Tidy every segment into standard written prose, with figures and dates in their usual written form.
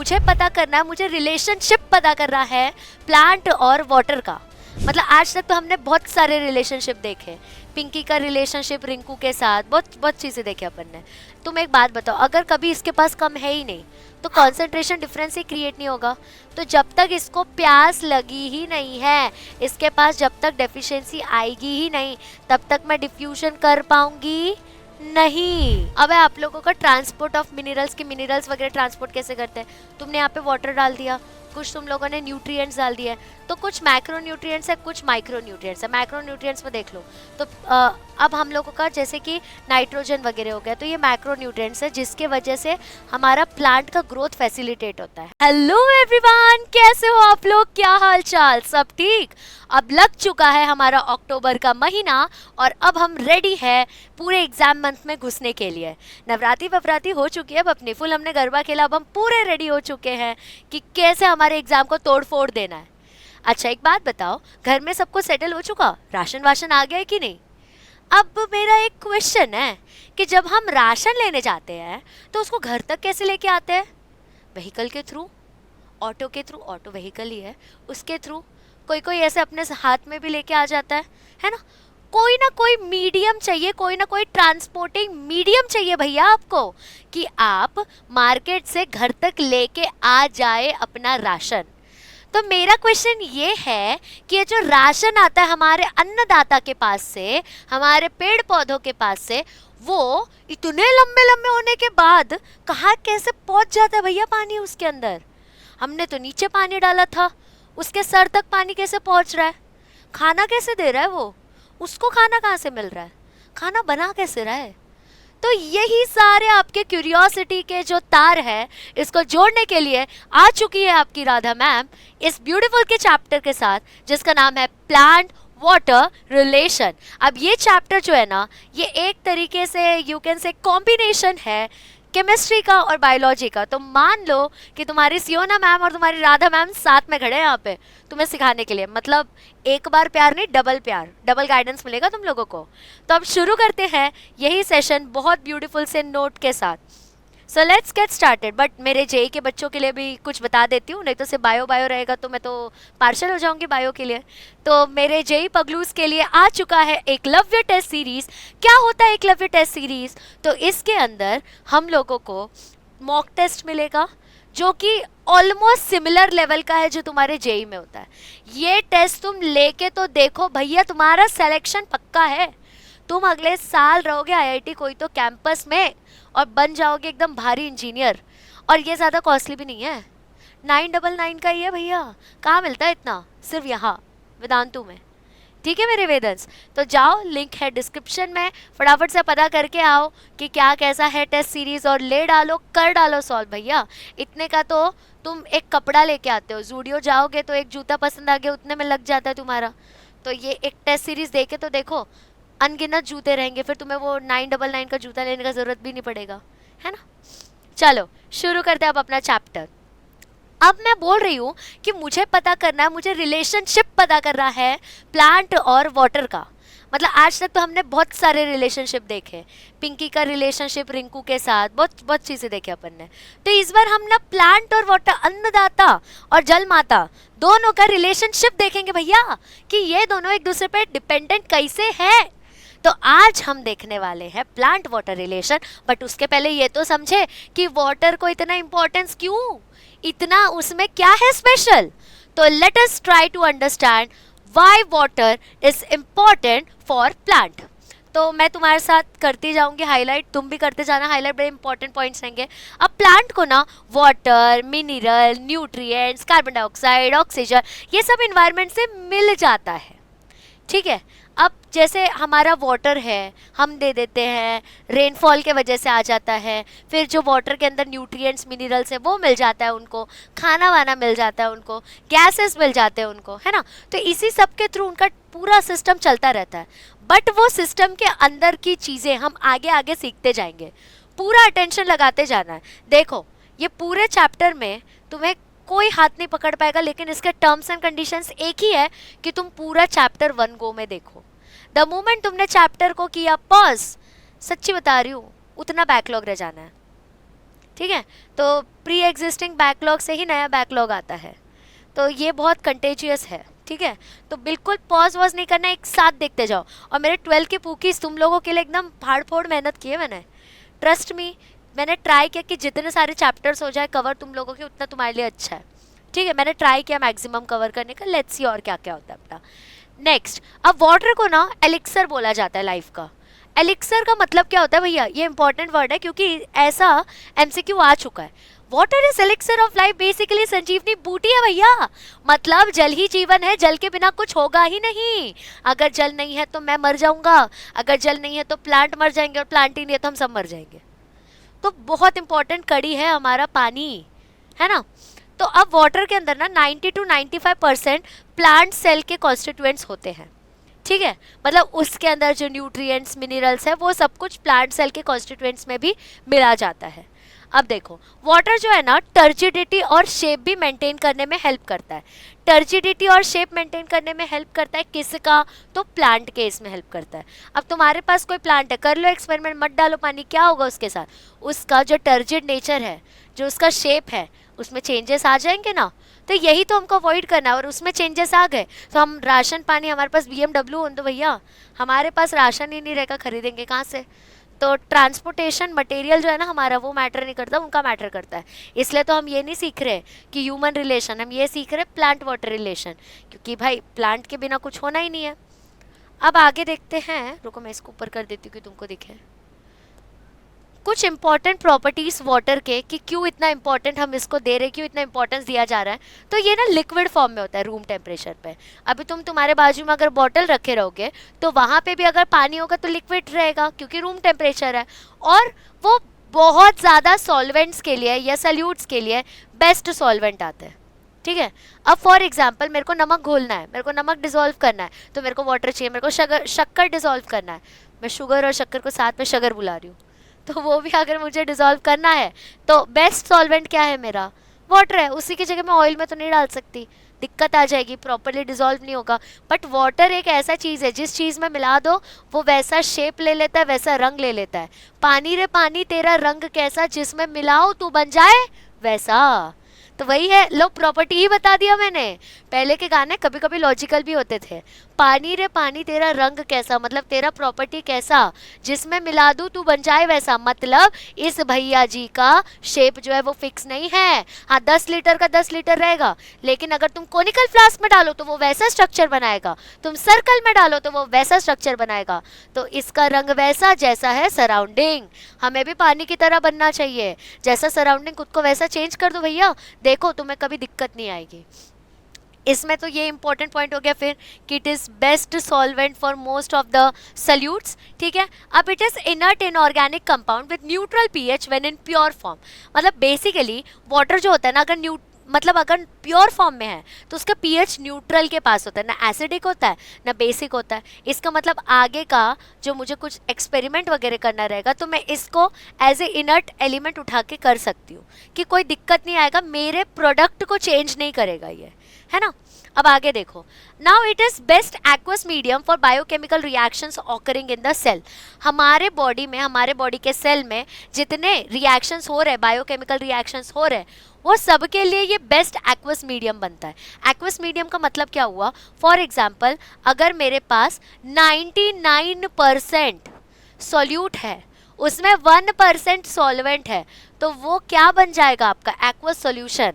मुझे पता करना है, मुझे रिलेशनशिप पता करना है प्लांट और वाटर का। मतलब आज तक तो हमने बहुत सारे रिलेशनशिप देखे, पिंकी का रिलेशनशिप रिंकू के साथ, बहुत बहुत चीज़ें देखी अपन ने। तुम एक बात बताओ, अगर कभी इसके पास कम है ही नहीं तो कंसंट्रेशन डिफरेंस ही क्रिएट नहीं होगा। तो जब तक इसको प्यास लगी ही नहीं है, इसके पास जब तक डेफिशिएंसी आएगी ही नहीं, तब तक मैं डिफ्यूजन कर पाऊंगी नहीं। अब आप लोगों का ट्रांसपोर्ट ऑफ मिनरल्स की मिनरल्स वगैरह ट्रांसपोर्ट कैसे करते हैं? तुमने यहाँ पे वाटर डाल दिया, कुछ तुम लोगों ने न्यूट्रिएंट्स डाल दिए, तो कुछ मैक्रो न्यूट्रिएंट्स है, कुछ माइक्रो न्यूट्रिएंट्स है। मैक्रो न्यूट्रिएंट्स में देख लो तो अब हम लोगों का जैसे कि नाइट्रोजन वगैरह हो गया, तो ये मैक्रो न्यूट्रिएंट्स है जिसके वजह से हमारा प्लांट का ग्रोथ फैसिलिटेट होता है। हेलो एवरीवन, कैसे हो आप लोग? क्या हाल चाल? सब ठीक? अब लग चुका है हमारा अक्टूबर का महीना और अब हम रेडी है पूरे एग्जाम मंथ में घुसने के लिए। नवरात्रि ववरात्रि हो चुकी है, अब अपनी फुल हमने गरबा खेला, अब हम पूरे रेडी हो चुके हैं कि कैसे हमारे एग्जाम को तोड़ फोड़ देना है। अच्छा एक बात बताओ, घर में सबको सेटल हो चुका? राशन वाशन आ गया है कि नहीं? अब मेरा एक क्वेश्चन है कि जब हम राशन लेने जाते हैं तो उसको घर तक कैसे लेके आते हैं? व्हीकल के थ्रू, ऑटो के थ्रू, ऑटो व्हीकल ही है, उसके थ्रू, कोई कोई ऐसे अपने हाथ में भी लेके आ जाता है ना? कोई ना कोई मीडियम चाहिए, कोई ना कोई ट्रांसपोर्टिंग मीडियम चाहिए भैया आपको कि आप मार्केट से घर तक लेके आ जाए अपना राशन। तो मेरा क्वेश्चन ये है कि ये जो राशन आता है हमारे अन्नदाता के पास से, हमारे पेड़ पौधों के पास से, वो इतने लंबे लंबे होने के बाद कहाँ कैसे पहुँच जाता है भैया पानी उसके अंदर? हमने तो नीचे पानी डाला था, उसके सर तक पानी कैसे पहुँच रहा है? खाना कैसे दे रहा है वो? उसको खाना कहाँ से मिल रहा है? खाना बना कैसे रहा है? तो यही सारे आपके क्यूरियोसिटी के जो तार है, इसको जोड़ने के लिए आ चुकी है आपकी राधा मैम इस ब्यूटीफुल के चैप्टर के साथ जिसका नाम है प्लांट वाटर रिलेशन। अब ये चैप्टर जो है ना, ये एक तरीके से यू कैन से कॉम्बिनेशन है केमिस्ट्री का और बायोलॉजी का। तो मान लो कि तुम्हारी सियोना मैम और तुम्हारी राधा मैम साथ में खड़े हैं यहाँ पे तुम्हें सिखाने के लिए। मतलब एक बार प्यार नहीं, डबल प्यार, डबल गाइडेंस मिलेगा तुम लोगों को। तो अब शुरू करते हैं यही सेशन बहुत ब्यूटीफुल से नोट के साथ। So let's get started. But मेरे जेई के बच्चों के लिए भी कुछ बता देती हूँ, नहीं तो सिर्फ बायो बायो रहेगा तो मैं तो पार्शल हो जाऊंगी बायो के लिए। तो मेरे जेई पगलूस के लिए आ चुका है एकलव्य टेस्ट सीरीज। क्या होता है एकलव्य टेस्ट सीरीज? तो इसके अंदर हम लोगों को मॉक टेस्ट मिलेगा जो कि ऑलमोस्ट सिमिलर लेवल का है जो तुम्हारे जेई में होता है। ये टेस्ट तुम लेके तो देखो भैया, तुम्हारा सिलेक्शन पक्का है। तुम अगले साल रहोगे आईआईटी कोई तो कैंपस में और बन जाओगे एकदम भारी इंजीनियर। और ये ज़्यादा कॉस्टली भी नहीं है, 999 का ही है भैया। कहाँ मिलता है इतना? सिर्फ यहाँ वेदांतु में। ठीक है मेरे वेदन्स, तो जाओ, लिंक है डिस्क्रिप्शन में, फटाफट से पता करके आओ कि क्या कैसा है टेस्ट सीरीज और ले डालो, कर डालो सॉल्व भैया। इतने का तो तुम एक कपड़ा लेके आते हो, जूडियो जाओगे तो एक जूता पसंद आ गया, उतने में लग जाता है तुम्हारा। तो ये एक टेस्ट सीरीज देके तो देखो, अनगिनत जूते रहेंगे, फिर तुम्हें वो 999 का जूता लेने का ज़रूरत भी नहीं पड़ेगा, है ना? चलो शुरू करते हैं अब अपना चैप्टर। अब मैं बोल रही हूँ कि मुझे पता करना है, मुझे रिलेशनशिप पता करना है प्लांट और वाटर का। मतलब आज तक तो हमने बहुत सारे रिलेशनशिप देखे, पिंकी का रिलेशनशिप रिंकू के साथ, बहुत बहुत चीज़ें देखी अपन ने। तो इस बार हम ना प्लांट और वाटर, अन्नदाता और जल माता, दोनों का रिलेशनशिप देखेंगे भैया कि ये दोनों एक दूसरे पे डिपेंडेंट कैसे है। तो आज हम देखने वाले हैं प्लांट वाटर रिलेशन। बट उसके पहले ये तो समझे कि वाटर को इतना इम्पोर्टेंस क्यों, इतना उसमें क्या है स्पेशल। तो let us try to understand why water is important for plant. तो मैं तुम्हारे साथ करती जाऊंगी हाईलाइट, तुम भी करते जाना हाईलाइट, बड़े इंपॉर्टेंट पॉइंट्स रहेंगे। अब प्लांट को ना water, mineral, nutrients, carbon dioxide, oxygen, ये सब इन्वायरमेंट से मिल जाता है। ठीक है, अब जैसे हमारा वाटर है, हम दे देते हैं, रेनफॉल के वजह से आ जाता है, फिर जो वाटर के अंदर न्यूट्रिएंट्स, मिनरल्स है वो मिल जाता है उनको, खाना वाना मिल जाता है उनको, गैसेस मिल जाते हैं उनको, है ना? तो इसी सब के थ्रू उनका पूरा सिस्टम चलता रहता है। बट वो सिस्टम के अंदर की चीज़ें हम आगे आगे सीखते जाएंगे, पूरा अटेंशन लगाते जाना है। देखो ये पूरे चैप्टर में तुम्हें कोई हाथ नहीं पकड़ पाएगा, लेकिन इसके टर्म्स एंड कंडीशंस एक ही है कि तुम पूरा चैप्टर 1 गो में देखो। द मोमेंट तुमने चैप्टर को किया पॉज, सच्ची बता रही हूँ, उतना बैकलॉग रह जाना है। ठीक है, तो प्री एग्जिस्टिंग बैकलॉग से ही नया बैकलॉग आता है, तो ये बहुत कंटेजियस है। ठीक है, तो बिल्कुल पॉज वॉज नहीं करना, एक साथ देखते जाओ। और मेरे 12 की पूकीज तुम लोगों के लिए एकदम फाड़ फोड़ मेहनत की है मैंने, ट्रस्ट मी। मैंने ट्राई किया कि जितने सारे चैप्टर्स हो जाए कवर तुम लोगों के, उतना तुम्हारे लिए अच्छा है। ठीक है, मैंने ट्राई किया मैक्सिमम कवर करने का, लेट्स सी और क्या क्या होता है अपना। नेक्स्ट, अब वाटर को ना एलिक्सर बोला जाता है लाइफ का। एलिक्सर का मतलब क्या होता है भैया, ये इंपॉर्टेंट वर्ड है क्योंकि ऐसा एमसीक्यू आ चुका है। Water is elixir of life, basically संजीवनी बूटी है भैया। मतलब जल ही जीवन है, जल के बिना कुछ होगा ही नहीं। अगर जल नहीं है तो मैं मर जाऊंगा, अगर जल नहीं है तो प्लांट मर जाएंगे, और प्लांट ही नहीं है तो हम सब मर जाएंगे। तो बहुत इंपॉर्टेंट कड़ी है हमारा पानी, है ना। तो अब वाटर के अंदर ना 90 to 95% प्लांट सेल के कॉन्स्टिट्यूएंट्स होते हैं। ठीक है, मतलब उसके अंदर जो न्यूट्रिएंट्स मिनरल्स है वो सब कुछ प्लांट सेल के कॉन्स्टिट्यूएंट्स में भी मिला जाता है। अब देखो, वाटर जो है ना टर्जिडिटी और शेप भी मेंटेन करने में हेल्प करता है। टर्जिडिटी और शेप मेंटेन करने में हेल्प करता है किसका, तो प्लांट के इसमें हेल्प करता है। अब तुम्हारे पास कोई प्लांट है, कर लो एक्सपेरिमेंट, मत डालो पानी, क्या होगा उसके साथ, उसका जो टर्जिड नेचर है, जो उसका शेप है, उसमें चेंजेस आ जाएंगे ना। तो यही तो हमको अवॉइड करना है, और उसमें चेंजेस आ गए तो हम राशन पानी, हमारे पास BMW हो तो भैया हमारे पास राशन ही नहीं रहेगा, खरीदेंगे कहाँ से। तो ट्रांसपोर्टेशन मटेरियल जो है ना हमारा, वो मैटर नहीं करता, उनका मैटर करता है। इसलिए तो हम ये नहीं सीख रहे कि ह्यूमन रिलेशन, हम ये सीख रहे प्लांट वाटर रिलेशन, क्योंकि भाई प्लांट के बिना कुछ होना ही नहीं है। अब आगे देखते हैं, रुको मैं इसको ऊपर कर देती हूँ कि तुमको दिखे कुछ इंपॉर्टेंट प्रॉपर्टीज वाटर के, कि क्यों इतना इंपॉर्टेंट हम इसको दे रहे, क्यों इतना इंपॉर्टेंस दिया जा रहा है। तो ये ना लिक्विड फॉर्म में होता है रूम टेम्परेचर पे। अभी तुम्हारे बाजू में अगर बॉटल रखे रहोगे तो वहाँ पे भी अगर पानी होगा तो लिक्विड रहेगा, क्योंकि रूम टेम्परेचर है। और वो बहुत ज़्यादा सॉल्वेंट्स के लिए या सल्यूट्स के लिए बेस्ट सॉल्वेंट आते हैं। ठीक है, अब फॉर एग्जाम्पल मेरे को नमक घोलना है, मेरे को नमक डिसॉल्व करना है, तो मेरे को वाटर चाहिए। मेरे को शक्कर डिसॉल्व करना है, मैं शुगर और शक्कर को साथ में शगर बुला रही हूँ, तो वो भी अगर मुझे डिसॉल्व करना है तो बेस्ट सॉल्वेंट क्या है मेरा, वाटर है। उसी की जगह मैं ऑयल में तो नहीं डाल सकती, दिक्कत आ जाएगी, प्रॉपरली डिसॉल्व नहीं होगा। बट वाटर एक ऐसा चीज़ है, जिस चीज़ में मिला दो वो वैसा शेप ले लेता है, वैसा रंग ले लेता है। पानी रे पानी तेरा रंग कैसा, जिसमें मिलाओ तू बन जाए वैसा। तो वही है, लो प्रॉपर्टी ही बता दिया मैंने। पहले के गाने कभी कभी लॉजिकल भी होते थे। पानी रे पानी तेरा रंग कैसा, मतलब तेरा प्रॉपर्टी कैसा, जिसमें मिला दूँ तू बन जाए वैसा। मतलब इस भैया जी का शेप जो है वो फिक्स नहीं है। हाँ 10 लीटर का 10 लीटर रहेगा, लेकिन अगर तुम कोनिकल फ्लास्क में डालो तो वो वैसा स्ट्रक्चर बनाएगा, तुम सर्कल में डालो तो वो वैसा स्ट्रक्चर बनाएगा। तो इसका रंग वैसा जैसा है सराउंडिंग। हमें भी पानी की तरह बनना चाहिए, जैसा सराउंडिंग खुद को वैसा चेंज कर दो भैया, देखो तुम्हें कभी दिक्कत नहीं आएगी। इसमें तो ये इंपॉर्टेंट पॉइंट हो गया फिर कि it is best solvent for most of the salutes. ठीक है, अब it is inert inorganic compound with neutral pH when in pure form. मतलब बेसिकली वाटर जो होता है ना, अगर प्योर फॉर्म में है तो उसका पीएच न्यूट्रल के पास होता है, ना एसिडिक होता है ना बेसिक होता है। इसका मतलब आगे का जो मुझे कुछ एक्सपेरिमेंट वगैरह करना रहेगा तो मैं इसको एज ए इनर्ट एलिमेंट उठा के कर सकती हूँ, कि कोई दिक्कत नहीं आएगा, मेरे प्रोडक्ट को चेंज नहीं करेगा ये, है ना। अब आगे देखो, now it is best aqueous medium for biochemical reactions occurring in the cell. हमारे बॉडी में, हमारे बॉडी के सेल में जितने रिएक्शंस हो रहे हैं, बायोकेमिकल रिएक्शंस हो रहे हैं, वो सबके लिए ये बेस्ट एक्वस मीडियम बनता है। एक्वस मीडियम का मतलब क्या हुआ, फॉर एग्जाम्पल अगर मेरे पास 99% सॉल्यूट है, उसमें 1% सॉल्वेंट है, तो वो क्या बन जाएगा आपका एक्वस सॉल्यूशन।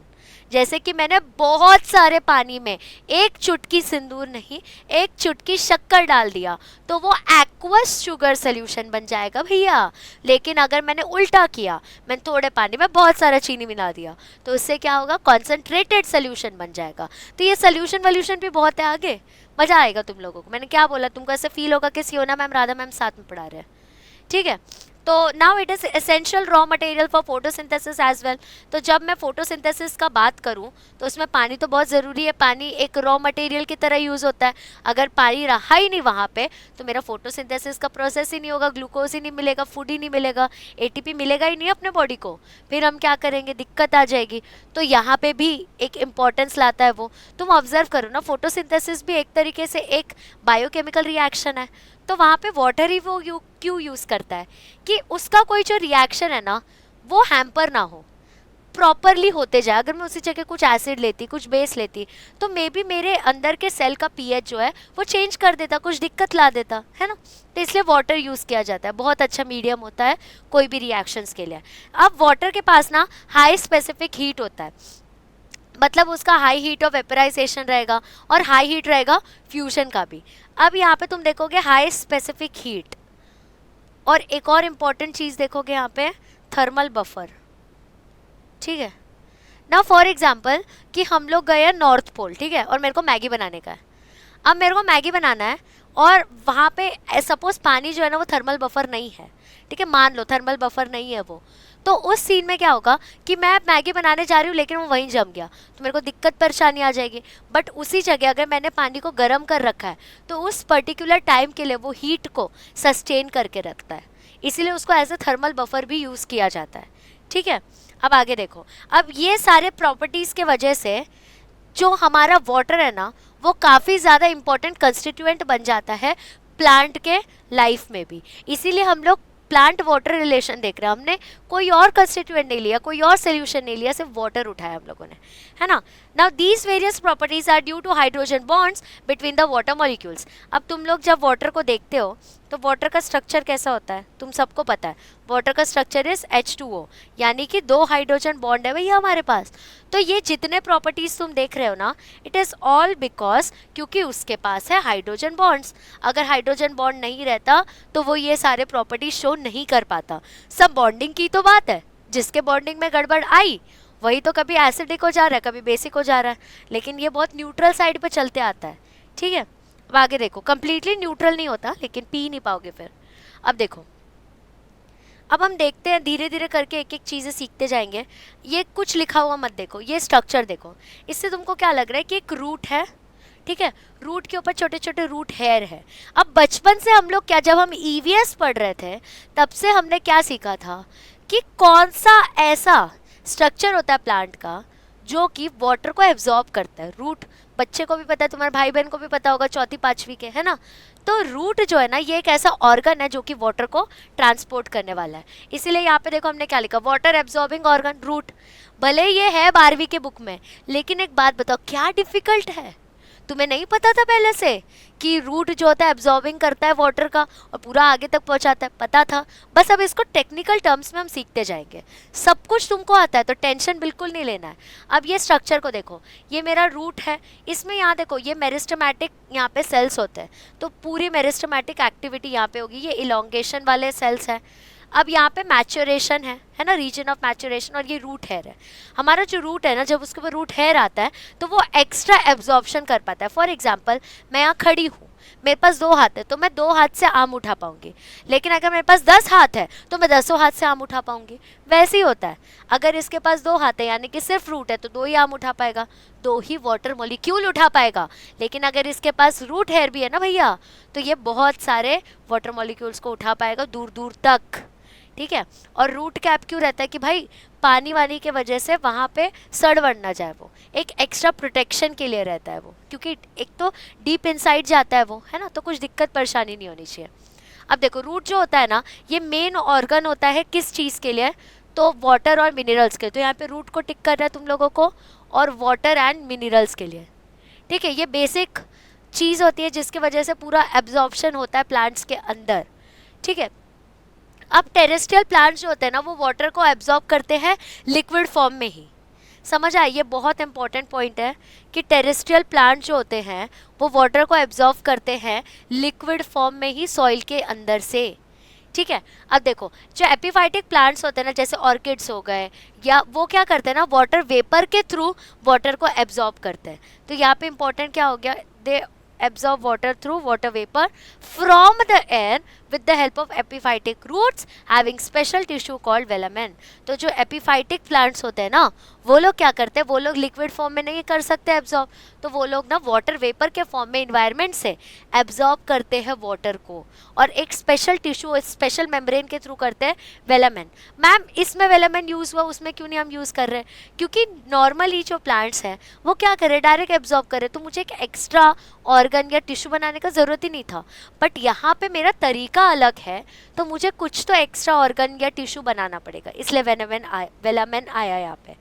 जैसे कि मैंने बहुत सारे पानी में एक चुटकी सिंदूर नहीं, एक चुटकी शक्कर डाल दिया तो वो एक्वस शुगर सोल्यूशन बन जाएगा भैया। लेकिन अगर मैंने उल्टा किया, मैंने थोड़े पानी में बहुत सारा चीनी मिला दिया, तो उससे क्या होगा, कॉन्सेंट्रेटेड सोल्यूशन बन जाएगा। तो ये सोल्यूशन वोल्यूशन भी बहुत है आगे, मज़ा आएगा तुम लोगों को। मैंने क्या बोला, तुमको ऐसे फील होगा कि सियोना मैम, राधा मैम साथ में पढ़ा रहे हैं। ठीक है, तो now it is essential raw material for photosynthesis as well. तो जब मैं फोटोसिंथेसिस का बात करूं तो उसमें पानी तो बहुत ज़रूरी है, पानी एक रॉ मटेरियल की तरह यूज़ होता है। अगर पानी रहा ही नहीं वहाँ पे तो मेरा फोटोसिंथेसिस का प्रोसेस ही नहीं होगा, ग्लूकोज ही नहीं मिलेगा, फूड ही नहीं मिलेगा, ATP मिलेगा ही नहीं अपने बॉडी को, फिर हम क्या करेंगे, दिक्कत आ जाएगी। तो यहाँ पे भी एक इम्पॉर्टेंस लाता है वो। तुम ऑब्जर्व करो ना, फोटोसिंथेसिस भी एक तरीके से एक बायोकेमिकल रिएक्शन है, तो वहाँ पे वाटर ही वो क्यों यूज़ करता है कि उसका कोई जो रिएक्शन है ना वो हैम्पर ना हो, प्रॉपरली होते जाए। अगर मैं उसी जगह कुछ एसिड लेती, कुछ बेस लेती, तो मे बी मेरे अंदर के सेल का पीएच जो है वो चेंज कर देता, कुछ दिक्कत ला देता, है ना। तो इसलिए वाटर यूज़ किया जाता है, बहुत अच्छा मीडियम होता है कोई भी रिएक्शंस के लिए। अब वाटर के पास ना हाई स्पेसिफिक हीट होता है, मतलब उसका हाई हीट ऑफ वेपराइजेशन रहेगा और हाई हीट रहेगा फ्यूजन का भी। अब यहाँ पे तुम देखोगे हाई स्पेसिफिक हीट, और एक और इम्पॉर्टेंट चीज़ देखोगे यहाँ पे, थर्मल बफर। ठीक है ना, फॉर एग्जाम्पल कि हम लोग गए हैं नॉर्थ पोल, ठीक है, और मेरे को मैगी बनाने का है। अब मेरे को मैगी बनाना है और वहाँ पे सपोज पानी जो है ना वो थर्मल बफर नहीं है, ठीक है, मान लो थर्मल बफर नहीं है वो, तो उस सीन में क्या होगा कि मैं मैगी बनाने जा रही हूँ लेकिन वो वहीं जम गया, तो मेरे को दिक्कत परेशानी आ जाएगी। बट उसी जगह अगर मैंने पानी को गर्म कर रखा है तो उस पर्टिकुलर टाइम के लिए वो हीट को सस्टेन करके रखता है, इसीलिए उसको एज ए थर्मल बफर भी यूज़ किया जाता है। ठीक है, अब आगे देखो। अब ये सारे प्रॉपर्टीज़ के वजह से जो हमारा वाटर है ना वो काफ़ी ज़्यादा इम्पोर्टेंट कंस्टिट्यूएंट बन जाता है प्लांट के लाइफ में भी। इसीलिए हम लोग प्लांट वाटर रिलेशन देख रहे हैं, हमने कोई और कंस्टिट्यूएंट नहीं लिया, कोई और सोल्यूशन नहीं लिया, सिर्फ वाटर उठाया हम लोगों ने, है ना। Now these various properties are due to hydrogen bonds between the water molecules. अब तुम लोग जब वाटर को देखते हो तो वाटर का स्ट्रक्चर कैसा होता है, तुम सबको पता है, वाटर का स्ट्रक्चर इज H2O, यानी कि 2 हाइड्रोजन बॉन्ड है भैया हमारे पास। तो ये जितने प्रॉपर्टीज तुम देख रहे हो ना, इट इज़ ऑल बिकॉज क्योंकि उसके पास है हाइड्रोजन बॉन्ड्स। अगर हाइड्रोजन बॉन्ड नहीं रहता तो वो ये सारे प्रॉपर्टीज शो नहीं कर पाता। सब बॉन्डिंग की तो बात है, जिसके बॉन्डिंग में गड़बड़ आई वही तो कभी एसिडिक हो जा रहा है, कभी बेसिक हो जा रहा है, लेकिन ये बहुत न्यूट्रल साइड पे चलते आता है। ठीक है, अब आगे देखो, कंप्लीटली न्यूट्रल नहीं होता लेकिन पी नहीं पाओगे फिर। अब देखो, अब हम देखते हैं धीरे धीरे करके एक एक चीज़ें सीखते जाएंगे। ये कुछ लिखा हुआ मत देखो, ये स्ट्रक्चर देखो, इससे तुमको क्या लग रहा है कि एक रूट है, ठीक है, रूट के ऊपर छोटे छोटे रूट हेयर है। अब बचपन से हम लोग क्या, जब हम ईवीएस पढ़ रहे थे तब से हमने क्या सीखा था कि कौन सा ऐसा स्ट्रक्चर होता है प्लांट का जो कि वाटर को एब्जॉर्ब करता है। रूट बच्चे को भी पता है, तुम्हारे भाई बहन को भी पता होगा, चौथी पांचवी के, है ना। तो रूट जो है ना ये एक ऐसा ऑर्गन है जो कि वाटर को ट्रांसपोर्ट करने वाला है। इसीलिए यहाँ पे देखो हमने क्या लिखा, वाटर एब्जॉर्बिंग ऑर्गन रूट। भले ये है 12वीं के बुक में, लेकिन एक बात बताओ, क्या डिफिकल्ट है? तुम्हें नहीं पता था पहले से कि रूट जो होता है एब्जॉर्बिंग करता है वाटर का और पूरा आगे तक पहुंचाता है? पता था, बस अब इसको टेक्निकल टर्म्स में हम सीखते जाएंगे। सब कुछ तुमको आता है तो टेंशन बिल्कुल नहीं लेना है। अब ये स्ट्रक्चर को देखो, ये मेरा रूट है, इसमें यहाँ देखो ये मेरिस्टेमेटिक यहाँ पे सेल्स होते हैं, तो पूरी मेरिस्टेमेटिक एक्टिविटी यहाँ पे होगी, ये इलोंगेशन वाले सेल्स हैं। अब यहाँ पे मैच्योरेशन है ना, रीजन ऑफ मैच्योरेशन, और ये रूट हेयर है। हमारा जो रूट है ना, जब उसके ऊपर रूट हेयर आता है तो वो एक्स्ट्रा एब्जॉर्प्शन कर पाता है। फॉर एग्जांपल मैं यहाँ खड़ी हूँ, मेरे पास 2 हाथ है तो मैं 2 हाथ से आम उठा पाऊंगी, लेकिन अगर मेरे पास 10 हाथ है तो मैं 10 हाथ से आम उठा पाऊंगी। वैसे ही होता है, अगर इसके पास 2 हाथ है यानी कि सिर्फ रूट है तो 2 ही आम उठा पाएगा, 2 ही वाटर मॉलिक्यूल उठा पाएगा। लेकिन अगर इसके पास रूट हेयर भी है ना भैया, तो ये बहुत सारे वाटर मॉलिक्यूल्स को उठा पाएगा दूर दूर तक। ठीक है, और रूट कैप क्यों रहता है कि भाई पानी वानी के वजह से वहाँ पे सड़ वड़ ना जाए, वो एक एक्स्ट्रा प्रोटेक्शन के लिए रहता है वो, क्योंकि एक तो डीप इनसाइड जाता है वो, है ना, तो कुछ दिक्कत परेशानी नहीं होनी चाहिए। अब देखो रूट जो होता है ना ये मेन ऑर्गन होता है किस चीज़ के लिए, तो वाटर और मिनरल्स के। तो यहाँ पे रूट को टिक कर रहा है तुम लोगों को, और वाटर एंड मिनरल्स के लिए। ठीक है, ये बेसिक चीज़ होती है जिसकी वजह से पूरा एब्जॉर्प्शन होता है प्लांट्स के अंदर। ठीक है, अब टेरेस्ट्रियल प्लांट्स जो होते हैं ना वो वाटर को एब्जॉर्ब करते हैं लिक्विड फॉर्म में ही। समझ आए, ये बहुत इंपॉर्टेंट पॉइंट है कि टेरेस्ट्रियल प्लांट जो होते हैं वो वाटर को एब्जॉर्ब करते हैं लिक्विड फॉर्म में ही, सॉइल के अंदर से। ठीक है, अब देखो जो एपिफाइटिक प्लांट्स होते हैं ना, जैसे ऑर्किड्स हो गए, या वो क्या करते हैं ना, वाटर वेपर के थ्रू वाटर को एब्जॉर्ब करते हैं। तो यहाँ पे इंपॉर्टेंट क्या हो गया, दे absorb water through water vapor from the air with the help of epiphytic roots having special tissue called velamen। तो जो epiphytic plants होते हैं ना वो लोग क्या करते हैं, वो लोग लिक्विड फॉर्म में नहीं कर सकते एब्जॉर्ब, तो वो लोग ना वाटर वेपर के फॉर्म में इन्वायरमेंट से एब्जॉर्ब करते हैं वाटर को, और एक स्पेशल टिश्यू स्पेशल मेम्ब्रेन के थ्रू करते हैं, वेलामेन। मैम इसमें वेलामेन यूज़ हुआ, उसमें क्यों नहीं हम यूज़ कर रहे हैं? क्योंकि नॉर्मली जो प्लांट्स हैं वो क्या करें, डायरेक्ट एब्जॉर्ब करें, तो मुझे एक एक्स्ट्रा ऑर्गन या टिश्यू बनाने का ज़रूरत ही नहीं था। बट यहाँ पे मेरा तरीका तरीका अलग है तो मुझे कुछ तो एक्स्ट्रा ऑर्गन या टिश्यू बनाना पड़ेगा, इसलिए वेलामेन आया यहाँ पे,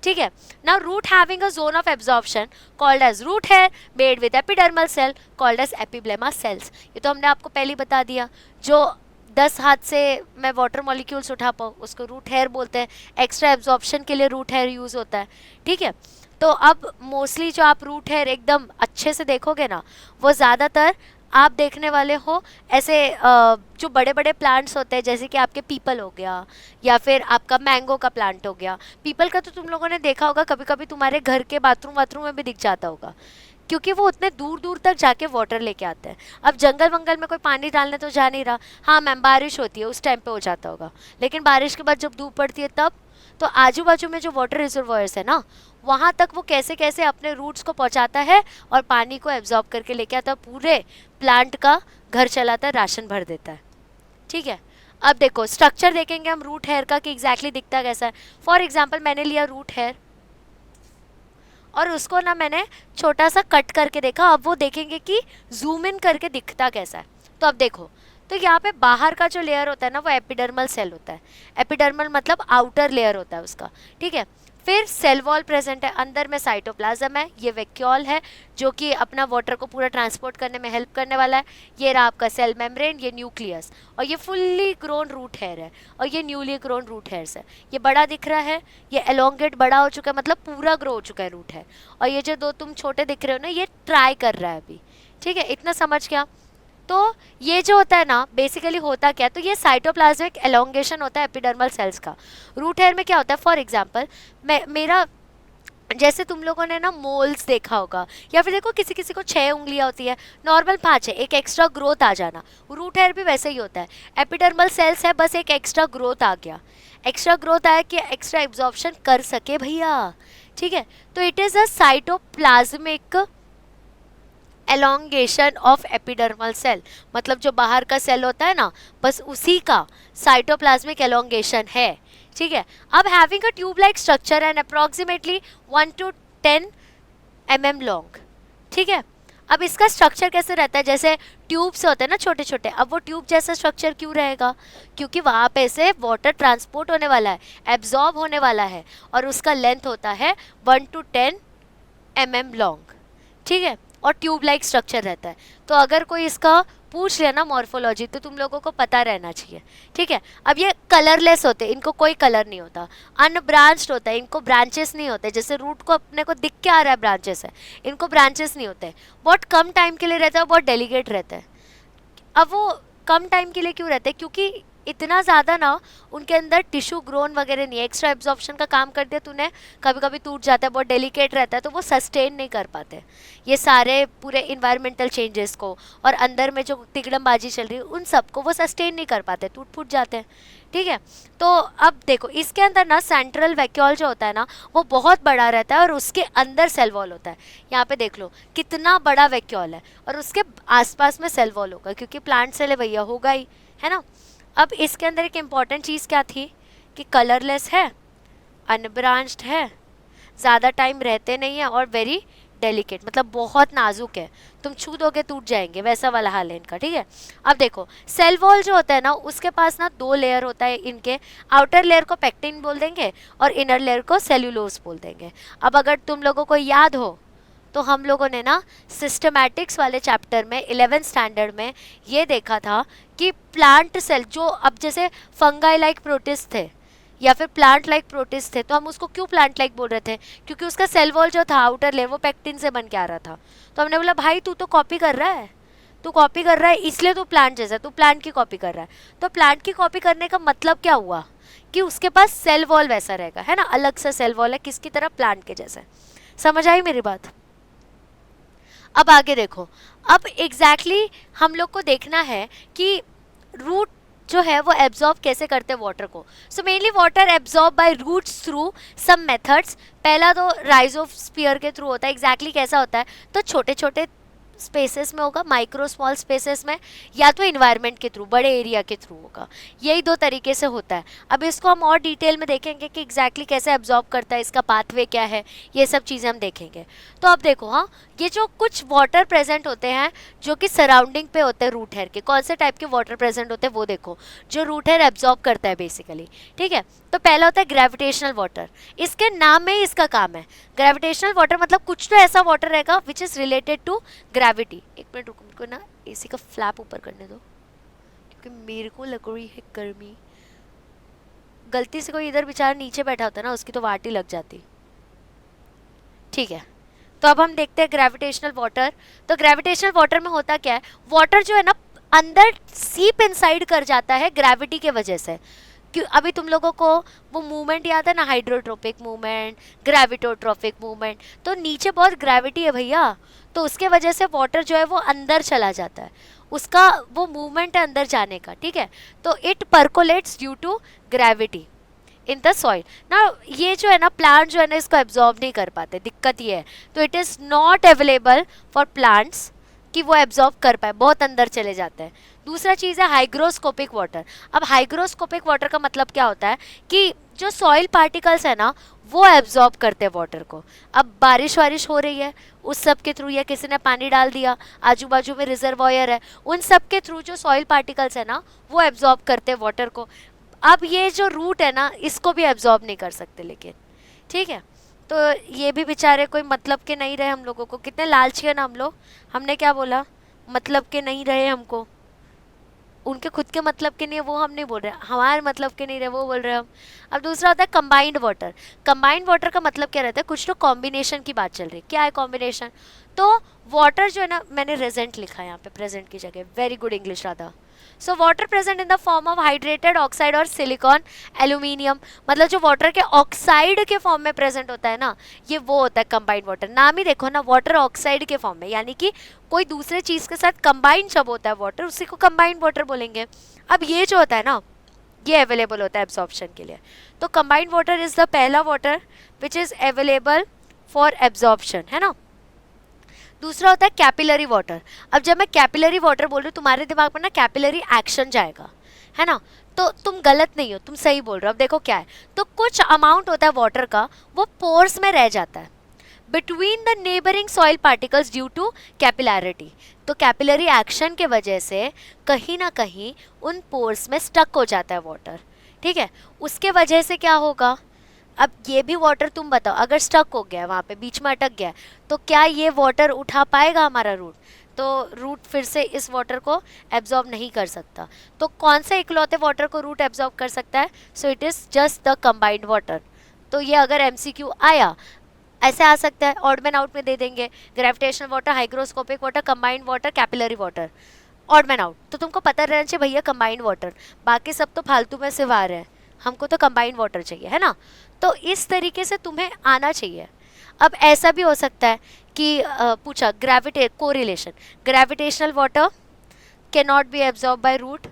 ठीक है ना। Root having a zone of absorption called as root hair made with epidermal cell called as epiblema cells. ये तो हमने आपको पहले ही बता दिया, जो 10 हाथ से मैं वाटर मॉलिक्यूल्स उठा पाऊँ उसको रूट हेयर बोलते हैं, एक्स्ट्रा एब्जॉर्प्शन के लिए रूट हेयर यूज़ होता है, ठीक है। तो अब मोस्टली जो आप रूट हेयर एकदम अच्छे से देखोगे ना, वो ज़्यादातर आप देखने वाले हो ऐसे जो बड़े बड़े प्लांट्स होते हैं, जैसे कि आपके पीपल हो गया या फिर आपका मैंगो का प्लांट हो गया। पीपल का तो तुम लोगों ने देखा होगा, कभी कभी तुम्हारे घर के बाथरूम में भी दिख जाता होगा, क्योंकि वो उतने दूर दूर तक जाके वाटर लेके आते हैं। अब जंगल वंगल में कोई पानी डालने तो जा नहीं रहा, हाँ मैम बारिश होती है उस टाइम पे हो जाता होगा, लेकिन बारिश के बाद जब धूप पड़ती है तब, तो आजू बाजू में जो वाटर रिजर्वॉयर्स है ना, वहाँ तक वो कैसे कैसे अपने रूट्स को पहुँचाता है और पानी को एब्जॉर्ब करके लेके आता है, पूरे प्लांट का घर चलाता है, राशन भर देता है, ठीक है। अब देखो स्ट्रक्चर देखेंगे हम रूट हेयर का कि एग्जैक्टली दिखता कैसा है। फॉर एग्जाम्पल मैंने लिया रूट हेयर और उसको ना मैंने छोटा सा कट करके देखा, अब वो देखेंगे कि जूम इन करके दिखता कैसा है। तो अब देखो, तो यहाँ पे बाहर का जो लेयर होता है ना वो एपिडर्मल सेल होता है, एपिडर्मल मतलब आउटर लेयर होता है उसका, ठीक है। फिर सेल वॉल प्रेजेंट है, अंदर में साइटोप्लाज्म है, ये वैक्यूल है जो कि अपना वाटर को पूरा ट्रांसपोर्ट करने में हेल्प करने वाला है। ये रहा आपका सेल मेम्ब्रेन, ये न्यूक्लियस, और ये फुल्ली ग्रोन रूट हेयर है और ये न्यूली ग्रोन रूट हेयर्स है। ये बड़ा दिख रहा है, ये एलोंगेट बड़ा हो चुका है, मतलब पूरा ग्रो हो चुका है रूट हेयर, और ये जो दो तुम छोटे दिख रहे हो ना, ये ट्राई कर रहा है अभी, ठीक है। इतना समझ गया। तो ये जो होता है ना बेसिकली होता क्या है, तो ये साइटोप्लाज्मिक एलोंगेशन होता है एपिडर्मल सेल्स का। रूट हेयर में क्या होता है, फॉर एग्जांपल मेरा जैसे तुम लोगों ने ना मोल्स देखा होगा, या फिर देखो किसी किसी को 6 उंगलियां होती है, नॉर्मल 5 है, एक एक्स्ट्रा ग्रोथ आ जाना। रूट हेयर भी वैसे ही होता है, एपिडर्मल सेल्स है, बस एक एक्स्ट्रा ग्रोथ आ गया, एक्स्ट्रा ग्रोथ आया कि एक्स्ट्रा एब्जॉर्प्शन कर सके भैया, ठीक है। तो it is a cytoplasmic elongation of epidermal cell, मतलब जो बाहर का सेल होता है ना, बस उसी का साइटोप्लाज्मिक एलोंगेशन है, ठीक है। अब having a tube like structure and approximately 1 to 10 mm long, ठीक है। अब इसका स्ट्रक्चर कैसे रहता है, जैसे ट्यूब से होते हैं ना छोटे छोटे, अब वो ट्यूब जैसा स्ट्रक्चर क्यों रहेगा, क्योंकि वहाँ पे से वाटर ट्रांसपोर्ट होने वाला है, एब्जॉर्ब होने वाला है, और उसका लेंथ होता है 1 to 10 mm लॉन्ग, ठीक है, और ट्यूब लाइक स्ट्रक्चर रहता है। तो अगर कोई इसका पूछ लिया ना मॉर्फोलॉजी, तो तुम लोगों को पता रहना चाहिए, ठीक है। अब ये कलरलेस होते हैं, इनको कोई कलर नहीं होता, अनब्रांच्ड होता है, इनको ब्रांचेस नहीं होते, जैसे रूट को अपने को दिख के आ रहा है ब्रांचेस है, इनको ब्रांचेस नहीं होते, बहुत कम टाइम के लिए रहता है, बहुत डेलीकेट रहता है। अब वो कम टाइम के लिए क्यों रहते हैं, क्योंकि इतना ज़्यादा ना उनके अंदर टिश्यू ग्रोन वगैरह नहीं है, एक्स्ट्रा एब्जॉर्प्शन का काम कर दिया तूने, कभी कभी टूट जाता है, बहुत डेलिकेट रहता है, तो वो सस्टेन नहीं कर पाते ये सारे पूरे इन्वायरमेंटल चेंजेस को, और अंदर में जो तिगड़मबाजी चल रही है उन सबको वो सस्टेन नहीं कर पाते, टूट फूट जाते हैं, ठीक है। तो अब देखो इसके अंदर ना सेंट्रल वैक्यूल जो होता है ना वो बहुत बड़ा रहता है, और उसके अंदर सेल वॉल होता है। यहाँ पे देख लो कितना बड़ा वैक्यूल है, और उसके आसपास में सेल वॉल होगा, क्योंकि प्लांट सेल है भैया, होगा ही, है ना। अब इसके अंदर एक इम्पॉर्टेंट चीज़ क्या थी कि कलरलेस है, अनब्रांच्ड है, ज़्यादा टाइम रहते नहीं है, और वेरी डेलिकेट मतलब बहुत नाजुक है, तुम छू दोगे टूट जाएंगे, वैसा वाला हाल है इनका, ठीक है। अब देखो सेल वॉल जो होता है ना उसके पास ना 2 लेयर होता है इनके, आउटर लेयर को पेक्टिन बोल देंगे और इनर लेयर को सेल्यूलोज बोल देंगे। अब अगर तुम लोगों को याद हो तो हम लोगों ने ना सिस्टमैटिक्स वाले चैप्टर में 11th स्टैंडर्ड में ये देखा था कि प्लांट सेल जो अब जैसे फंगाई लाइक प्रोटिस्ट थे या फिर प्लांट लाइक प्रोटिस्ट थे, तो हम उसको क्यों प्लांट लाइक बोल रहे थे, क्योंकि उसका सेल वॉल जो था आउटर लेयर वो पेक्टिन से बन के आ रहा था। तो हमने बोला भाई तू तो कॉपी कर रहा है, तू कॉपी कर रहा है इसलिए तू प्लांट जैसा, तू प्लांट की कॉपी कर रहा है। तो प्लांट की कॉपी करने का मतलब क्या हुआ कि उसके पास सेल वॉल वैसा रहेगा, है ना, अलग सा सेल वॉल है किसकी तरह, प्लांट के जैसा। समझ आई मेरी बात। अब आगे देखो, अब एग्जैक्टली हम लोग को देखना है कि रूट जो है वो एब्जॉर्ब कैसे करते हैं वाटर को। So mainly water absorb by roots through some methods. पहला तो राइजोस्फीयर के थ्रू होता है। एग्जैक्टली कैसा होता है, तो छोटे छोटे स्पेसेस में होगा, माइक्रो स्मॉल स्पेसेस में, या तो इन्वायरमेंट के थ्रू, बड़े एरिया के थ्रू होगा। यही दो तरीके से होता है। अब इसको हम और डिटेल में देखेंगे कि एग्जैक्टली कैसे एब्जॉर्ब करता है, इसका पाथवे क्या है, ये सब चीज़ें हम देखेंगे। तो अब देखो, हाँ, ये जो कुछ वाटर प्रेजेंट होते हैं जो कि सराउंडिंग पे होते हैं रूट हेयर के, कौन से टाइप के वाटर प्रेजेंट होते हैं वो देखो, जो रूट हेयर एब्जॉर्ब करता है बेसिकली। ठीक है, तो पहला होता है ग्रेविटेशनल वाटर। इसके नाम में ही इसका काम है। ग्रेविटेशनल वाटर मतलब कुछ तो ऐसा वाटर रहेगा which is related to gravity. एक मिनट रुको, मुझको ना एसी का फ्लैप ऊपर करने दो, क्योंकि मेरे को लग रही है गर्मी। गलती से कोई इधर बेचारा नीचे बैठा होता ना, उसकी तो वाट ही लग जाती। ठीक है, तो अब हम देखते हैं ग्रेविटेशनल वाटर। तो ग्रेविटेशनल वाटर में होता क्या है, वाटर जो है ना अंदर सीप इनसाइड कर जाता है ग्रेविटी के वजह से। क्यों, अभी तुम लोगों को वो मूवमेंट याद है ना, हाइड्रोट्रोपिक मूवमेंट, ग्रेविटोट्रोपिक मूवमेंट, तो नीचे बहुत ग्रेविटी है भैया, तो उसके वजह से वाटर जो है वो अंदर चला जाता है, उसका वो मूवमेंट है अंदर जाने का। ठीक है, तो it percolates due to gravity in the soil ना। ये जो है ना प्लांट जो है ना इसको एब्जॉर्ब नहीं कर पाते, दिक्कत ये है। तो it is not available for plants कि वो एब्जॉर्ब कर पाए, बहुत अंदर चले जाते हैं। दूसरा चीज़ है हाइग्रोस्कोपिक वाटर। अब हाइग्रोस्कोपिक वाटर का मतलब क्या होता है कि जो सॉइल पार्टिकल्स है ना वो एब्जॉर्ब करते हैं वाटर को। अब बारिश वारिश हो रही है, उस सब के थ्रू, या किसी ने पानी डाल दिया, आजू बाजू में रिजर्वॉयर है, उन सब के थ्रू जो सॉइल पार्टिकल्स है ना वो एब्जॉर्ब करते हैं वाटर को। अब ये जो रूट है ना इसको भी एब्जॉर्ब नहीं कर सकते लेकिन। ठीक है, तो ये भी बेचारे कोई मतलब के नहीं रहे हम लोगों को। कितने लालची है ना हम लोग, हमने क्या बोला, मतलब के नहीं रहे हमको, उनके खुद के मतलब के नहीं है वो हम नहीं बोल रहे, हमारे मतलब के नहीं रहे वो बोल रहे हम। अब दूसरा होता है कंबाइंड वाटर। कंबाइंड वाटर का मतलब क्या रहता है, कुछ तो कॉम्बिनेशन की बात चल रही है। क्या है कॉम्बिनेशन, तो वाटर जो है ना, मैंने रेजेंट लिखा है यहाँ पे प्रेजेंट की जगह, very good English Radha. So water present in the form of hydrated oxide और सिलिकॉन एल्यूमिनियम, मतलब जो वाटर के ऑक्साइड के फॉर्म में प्रेजेंट होता है ना, ये वो होता है कंबाइंड वाटर। नाम ही देखो ना, वाटर ऑक्साइड के फॉर्म में, यानी कि कोई दूसरे चीज़ के साथ कंबाइंड जब होता है वाटर, उसी को कंबाइंड वाटर बोलेंगे। अब ये जो होता है ना ये अवेलेबल होता है एब्जॉर्प्शन के लिए। तो कंबाइंड वाटर इज़ द पहला water which is available for absorption, है ना। दूसरा होता है कैपिलरी वाटर। अब जब मैं कैपिलरी वाटर बोल रही हूँ तुम्हारे दिमाग में ना कैपिलरी एक्शन जाएगा, है ना, तो तुम गलत नहीं हो, तुम सही बोल रहे हो। अब देखो क्या है, तो कुछ अमाउंट होता है वाटर का वो पोर्स में रह जाता है between the neighbouring soil particles due to capillarity. तो कैपिलरी एक्शन के वजह से कहीं ना कहीं उन पोर्स में स्टक हो जाता है वाटर। ठीक है, उसके वजह से क्या होगा, अब ये भी वाटर तुम बताओ अगर स्टक हो गया वहाँ पे बीच में अटक गया, तो क्या ये वाटर उठा पाएगा हमारा रूट, तो रूट फिर से इस वाटर को एब्जॉर्ब नहीं कर सकता। तो कौन से इकलौते वाटर को रूट एब्जॉर्ब कर सकता है, so it is just the combined water. तो ये अगर MCQ आया, ऐसे आ सकता है, ऑड मैन आउट में दे देंगे, gravitational water, hygroscopic water, combined water, capillary water, odd man out. तो तुमको पता रहना चाहिए भैया कंबाइंड वाटर, बाकी सब तो फालतू में सिर्फ आ रहे हैं, हमको तो कंबाइंड वाटर चाहिए, है ना। तो इस तरीके से तुम्हें आना चाहिए। अब ऐसा भी हो सकता है कि पूछा correlation, gravitational water can not be absorb by root,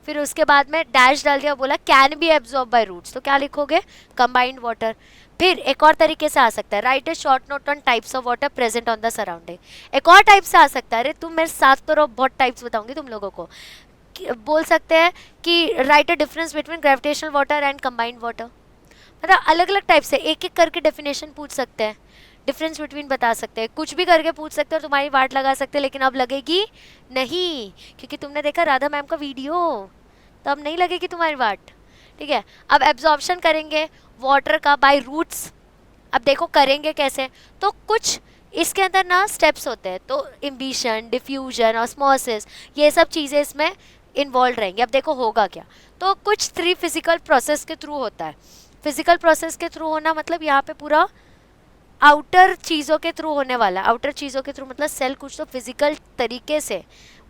फिर उसके बाद में डैश डाल दिया, बोला can be absorb by roots, तो क्या लिखोगे, कंबाइंड वाटर। फिर एक और तरीके से आ सकता है, right A short note on types of water present on the surrounding. एक और टाइप से आ सकता है, अरे तुम मेरे साथ तो रहो, बहुत टाइप्स बताऊंगी तुम लोगों को। बोल सकते हैं कि right a difference between gravitational water and combined water, मतलब अलग अलग टाइप से एक एक करके डेफिनेशन पूछ सकते हैं, डिफरेंस बिटवीन बता सकते हैं, कुछ भी करके पूछ सकते हैं और तुम्हारी वाट लगा सकते हैं, लेकिन अब लगेगी नहीं, क्योंकि तुमने देखा राधा मैम का वीडियो, तो अब नहीं लगेगी तुम्हारी वाट। ठीक है, अब एब्जॉर्प्शन करेंगे वाटर का बाय रूट्स। अब देखो करेंगे कैसे, तो कुछ इसके अंदर ना स्टेप्स होते हैं, तो इम्बिशन, डिफ्यूजन, ऑस्मोसिस, ये सब चीज़ें इसमें इन्वॉल्व रहेंगी। अब देखो होगा क्या, तो कुछ 3 फिजिकल प्रोसेस के थ्रू होता है। फिजिकल प्रोसेस के थ्रू होना मतलब यहाँ पे पूरा आउटर चीज़ों के थ्रू होने वाला, आउटर चीज़ों के थ्रू मतलब सेल कुछ तो फिजिकल तरीके से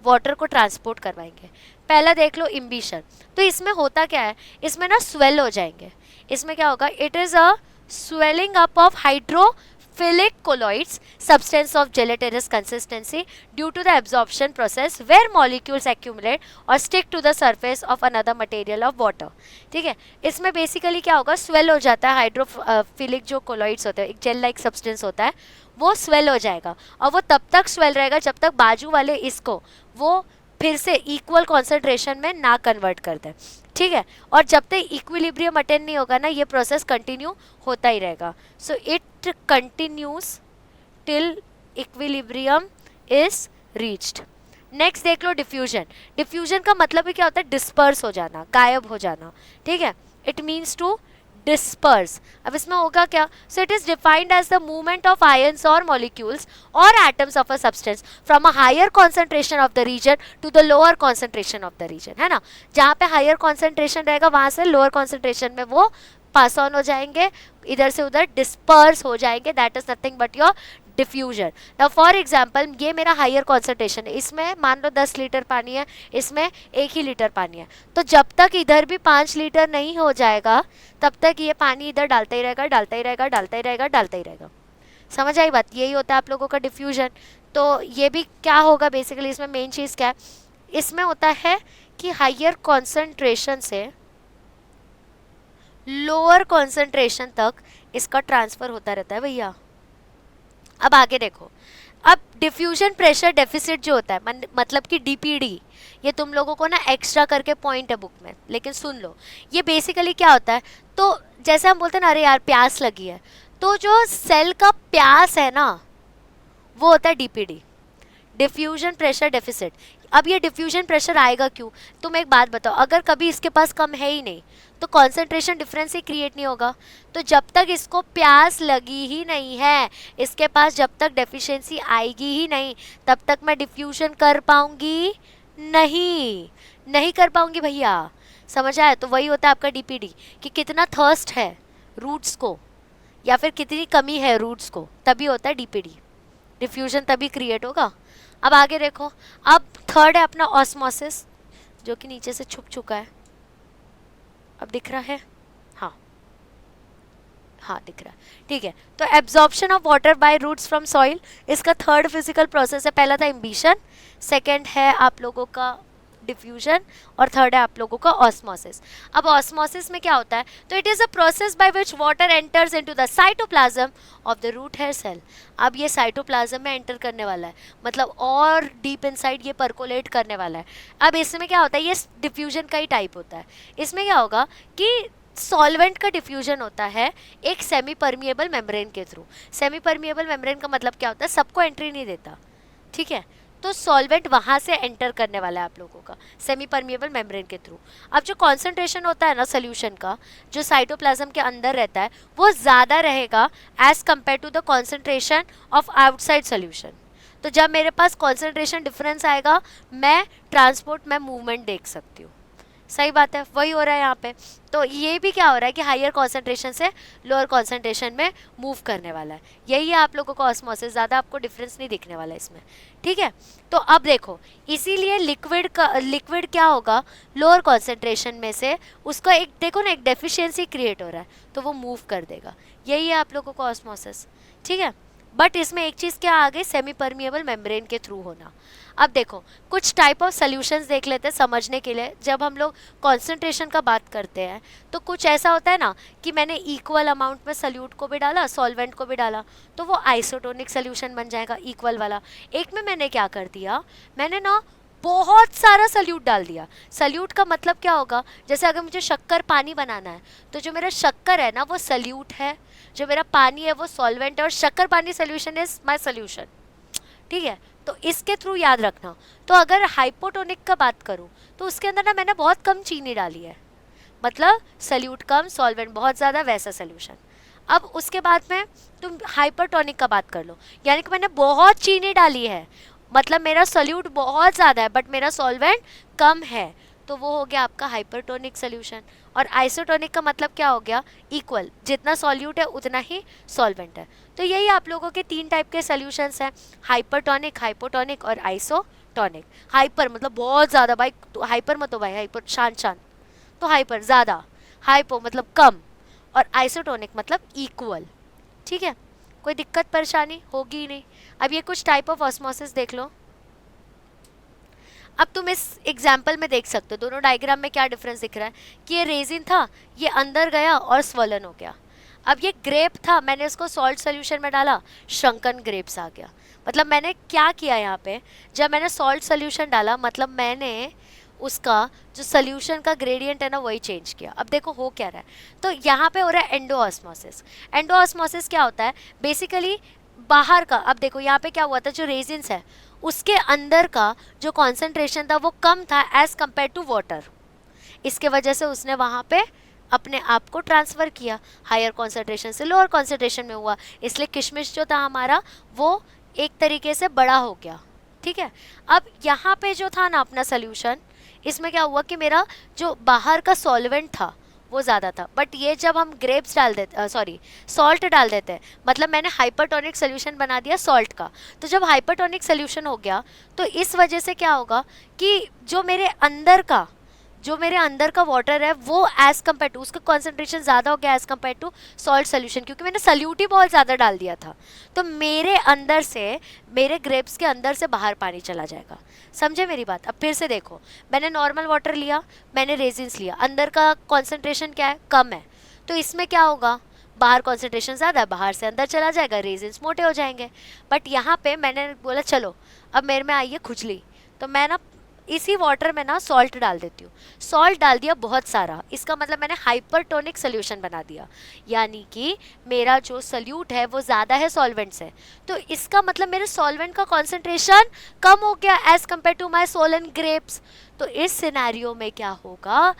वाटर को ट्रांसपोर्ट करवाएंगे। पहला देख लो इम्बिशन, तो इसमें होता क्या है, इसमें ना स्वेल हो जाएंगे। इसमें क्या होगा, it is a swelling up of hydro hydrophilic colloids, substance of gelatinous consistency due to the absorption process where molecules accumulate or stick to the surface of another material of water. ठीक है, इसमें basically क्या होगा, swell हो जाता है, hydrophilic जो colloids होते हैं, एक जेल लाइक सब्सटेंस होता है, वो स्वेल हो जाएगा और वो तब तक स्वेल रहेगा जब तक बाजू वाले इसको वो फिर से इक्वल कॉन्सेंट्रेशन में ना कन्वर्ट कर दे. ठीक है, और जब तक इक्विलिब्रियम अटेन नहीं होगा ना, ये प्रोसेस कंटिन्यू होता ही रहेगा. So it continues till equilibrium is reached. Next देख लो डिफ्यूजन. डिफ्यूजन का मतलब ही क्या होता है, डिस्पर्स हो जाना, गायब हो जाना. ठीक है, इट मीन्स टू disperse. अब इसमें होगा क्या, so it is defined as the movement of ions or molecules or atoms of a substance from a higher concentration of the region to the lower concentration of the region. है ना, जहाँ पे higher concentration रहेगा वहाँ से lower concentration में वो pass on हो जाएंगे, इधर से उधर डिस्पर्स हो जाएंगे. That is nothing but your diffusion. Now for example, ये मेरा हायर कॉन्सेंट्रेशन है, इसमें मान लो 10 लीटर पानी है, इसमें 1 ही लीटर पानी है, तो जब तक इधर भी 5 लीटर नहीं हो जाएगा तब तक ये पानी इधर डालता ही रहेगा, डालता ही रहेगा, डालता ही रहेगा, डालता ही रहेगा. समझ आई बात, यही होता है आप लोगों का डिफ्यूजन. तो ये भी क्या होगा बेसिकली, इसमें मेन चीज़ क्या है, इसमें होता है कि हायर कॉन्सेंट्रेशन से लोअर कॉन्सेंट्रेशन तक इसका ट्रांसफर होता रहता है भैया. अब आगे देखो, अब डिफ्यूजन प्रेशर डेफिसिट जो होता है, मतलब कि डीपीडी, ये तुम लोगों को ना एक्स्ट्रा करके पॉइंट है बुक में, लेकिन सुन लो, ये बेसिकली क्या होता है, तो जैसे हम बोलते हैं ना, अरे यार प्यास लगी है, तो जो सेल का प्यास है ना वो होता है डीपीडी, डिफ्यूजन प्रेशर डेफिसिट. अब ये डिफ्यूजन प्रेशर आएगा क्यों, तुम एक बात बताओ, अगर कभी इसके पास कम है ही नहीं तो कॉन्सेंट्रेशन डिफरेंस ही क्रिएट नहीं होगा. तो जब तक इसको प्यास लगी ही नहीं है, इसके पास जब तक डेफिशिएंसी आएगी ही नहीं, तब तक मैं डिफ्यूजन कर पाऊंगी नहीं कर पाऊंगी भैया. समझ आया, तो वही होता है आपका डीपीडी, कि कितना थर्स्ट है रूट्स को या फिर कितनी कमी है रूट्स को, तभी होता है डीपीडी, डिफ्यूजन तभी क्रिएट होगा. अब आगे देखो, अब थर्ड है अपना ऑस्मोसिस, जो कि नीचे से छुप चुका है. अब दिख रहा है, हाँ दिख रहा है. ठीक है, तो absorption of water by roots from soil, इसका थर्ड फिजिकल प्रोसेस है. पहला था इम्बिशन, सेकंड है आप लोगों का डिफ्यूजन, और थर्ड है आप लोगों का ऑस्मोसिस. अब ऑस्मोसिस में क्या होता है, तो it is a process by which water enters into the cytoplasm of the root hair cell. अब ये साइटोप्लाज्म में एंटर करने वाला है, मतलब और डीप इनसाइड ये परकोलेट करने वाला है. अब इसमें क्या होता है, ये डिफ्यूजन का ही टाइप होता है. इसमें क्या होगा कि सॉल्वेंट का डिफ्यूजन होता है एक सेमी परमिएबल मेम्ब्रेन के थ्रू. सेमी परमिएबल मेम्ब्रेन का मतलब क्या होता है, सबको एंट्री नहीं देता. ठीक है, तो सॉल्वेंट वहाँ से एंटर करने वाला है आप लोगों का सेमी परमिएबल मेम्ब्रेन के थ्रू. अब जो कॉन्सेंट्रेशन होता है ना सोल्यूशन का, जो साइटोप्लाज्म के अंदर रहता है, वो ज़्यादा रहेगा as compare to the concentration of outside solution. तो जब मेरे पास कॉन्सेंट्रेशन डिफरेंस आएगा, मैं ट्रांसपोर्ट में मूवमेंट देख सकती हूँ. सही बात है, वही हो रहा है यहाँ पे. तो ये भी क्या हो रहा है कि हायर कॉन्सेंट्रेशन से लोअर कॉन्सेंट्रेशन में मूव करने वाला है. यही है आप लोगों को ऑस्मोसिस, ज़्यादा आपको डिफरेंस नहीं दिखने वाला है इसमें. ठीक है, तो अब देखो, इसीलिए लिक्विड क्या होगा, लोअर कॉन्सेंट्रेशन में से उसका एक देखो ना, एक डेफिशिएंसी क्रिएट हो रहा है, तो वो मूव कर देगा. यही है आप लोगों को ऑस्मोसिस. ठीक है, बट इसमें एक चीज़ क्या आ गई, सेमी परमिएबल मेम्ब्रेन के थ्रू होना. अब देखो, कुछ टाइप ऑफ सॉल्यूशंस देख लेते हैं समझने के लिए. जब हम लोग कॉन्सेंट्रेशन का बात करते हैं तो कुछ ऐसा होता है ना कि मैंने इक्वल अमाउंट में सल्यूट को भी डाला, सॉल्वेंट को भी डाला, तो वो आइसोटोनिक सॉल्यूशन बन जाएगा इक्वल वाला. एक में मैंने क्या कर दिया, मैंने ना बहुत सारा सल्यूट डाल दिया. सल्यूट का मतलब क्या होगा, जैसे अगर मुझे शक्कर पानी बनाना है, तो जो मेरा शक्कर है ना वो सल्यूट है, जो मेरा पानी है वो सॉल्वेंट है, और शक्कर पानी सोल्यूशन इज माय सोल्यूशन. ठीक है, तो इसके थ्रू याद रखना. तो अगर हाइपोटोनिक का बात करूं तो उसके अंदर ना मैंने बहुत कम चीनी डाली है, मतलब सल्यूट कम, सॉल्वेंट बहुत ज़्यादा, वैसा सोल्यूशन. अब उसके बाद में तुम हाइपरटोनिक का बात कर लो, यानी कि मैंने बहुत चीनी डाली है, मतलब मेरा सल्यूट बहुत ज़्यादा है बट मेरा सॉल्वेंट कम है, तो वो हो गया आपका हाइपरटोनिक सोल्यूशन. और आइसोटोनिक का मतलब क्या हो गया, इक्वल, जितना सॉल्यूट है उतना ही सॉल्वेंट है. तो यही आप लोगों के 3 टाइप के सोल्यूशंस हैं, हाइपरटोनिक, हाइपोटोनिक और आइसोटोनिक. हाइपर मतलब बहुत ज़्यादा भाई, तो हाइपर मत हो भाई, हाइपर शान, तो हाइपर ज़्यादा, हाइपो मतलब कम, और आइसोटोनिक मतलब इक्वल. ठीक है, कोई दिक्कत परेशानी होगी ही नहीं। अब ये कुछ टाइप ऑफ ऑस्मोसिस देख लो। अब तुम इस एग्जाम्पल में देख सकते हो दोनों डायग्राम में क्या डिफरेंस दिख रहा है कि ये रेजिन था, ये अंदर गया और स्वलन हो गया। अब ये ग्रेप था, मैंने इसको सॉल्ट सोल्यूशन में डाला, श्रंकन ग्रेप्स आ गया। मतलब मैंने क्या किया यहाँ पे, जब मैंने सॉल्ट सोल्यूशन डाला मतलब मैंने उसका जो सोल्यूशन का ग्रेडियंट है ना वही चेंज किया। अब देखो हो क्या रहा है, तो यहाँ पे हो रहा है एंडोऑस्मोसिस। एंडोऑस्मोसिस क्या होता है, बेसिकली बाहर का। अब देखो यहाँ पे क्या हुआ था, जो रेजिन्स है उसके अंदर का जो कॉन्सेंट्रेशन था वो कम था एज कम्पेयर टू वाटर। इसके वजह से उसने वहाँ पे अपने आप को ट्रांसफ़र किया, हायर कॉन्सेंट्रेशन से लोअर कॉन्सेंट्रेशन में हुआ, इसलिए किशमिश जो था हमारा वो एक तरीके से बड़ा हो गया। ठीक है, अब यहाँ पे जो था ना अपना सोल्यूशन, इसमें क्या हुआ कि मेरा जो बाहर का सॉल्वेंट था वो ज़्यादा था, बट ये जब हम ग्रेप्स डाल देते सॉरी सॉल्ट डाल देते हैं, मतलब मैंने हाइपरटोनिक सोल्यूशन बना दिया सॉल्ट का। तो जब हाइपरटोनिक सोल्यूशन हो गया तो इस वजह से क्या होगा कि जो मेरे अंदर का वाटर है वो एज कम्पेयर टू उसका कॉन्सेंट्रेशन ज़्यादा हो गया as compare to salt solution, क्योंकि मैंने सल्यूट ही बहुत ज़्यादा डाल दिया था। तो मेरे अंदर से, मेरे ग्रेप्स के अंदर से बाहर पानी चला जाएगा। समझे मेरी बात? अब फिर से देखो, मैंने नॉर्मल वाटर लिया, मैंने रेजिन्स लिया, अंदर का कॉन्सेंट्रेशन क्या है, कम है, तो इसमें क्या होगा, बाहर कॉन्सेंट्रेशन ज़्यादा है, बाहर से अंदर चला जाएगा, रेजिन्स मोटे हो जाएंगे। बट यहाँ पे मैंने बोला चलो अब मेरे में आई है खुजली, तो मैं ना इसी वाटर में ना सॉल्ट डाल देती हूँ। सॉल्ट डाल दिया बहुत सारा, इसका मतलब मैंने हाइपरटोनिक सोल्यूशन बना दिया, यानी कि मेरा जो सल्यूट है वो ज़्यादा है सॉल्वेंट से, तो इसका मतलब मेरे सॉल्वेंट का कॉन्सेंट्रेशन कम हो गया as compare to my swollen grapes. तो इस सिनेरियो में क्या होगा,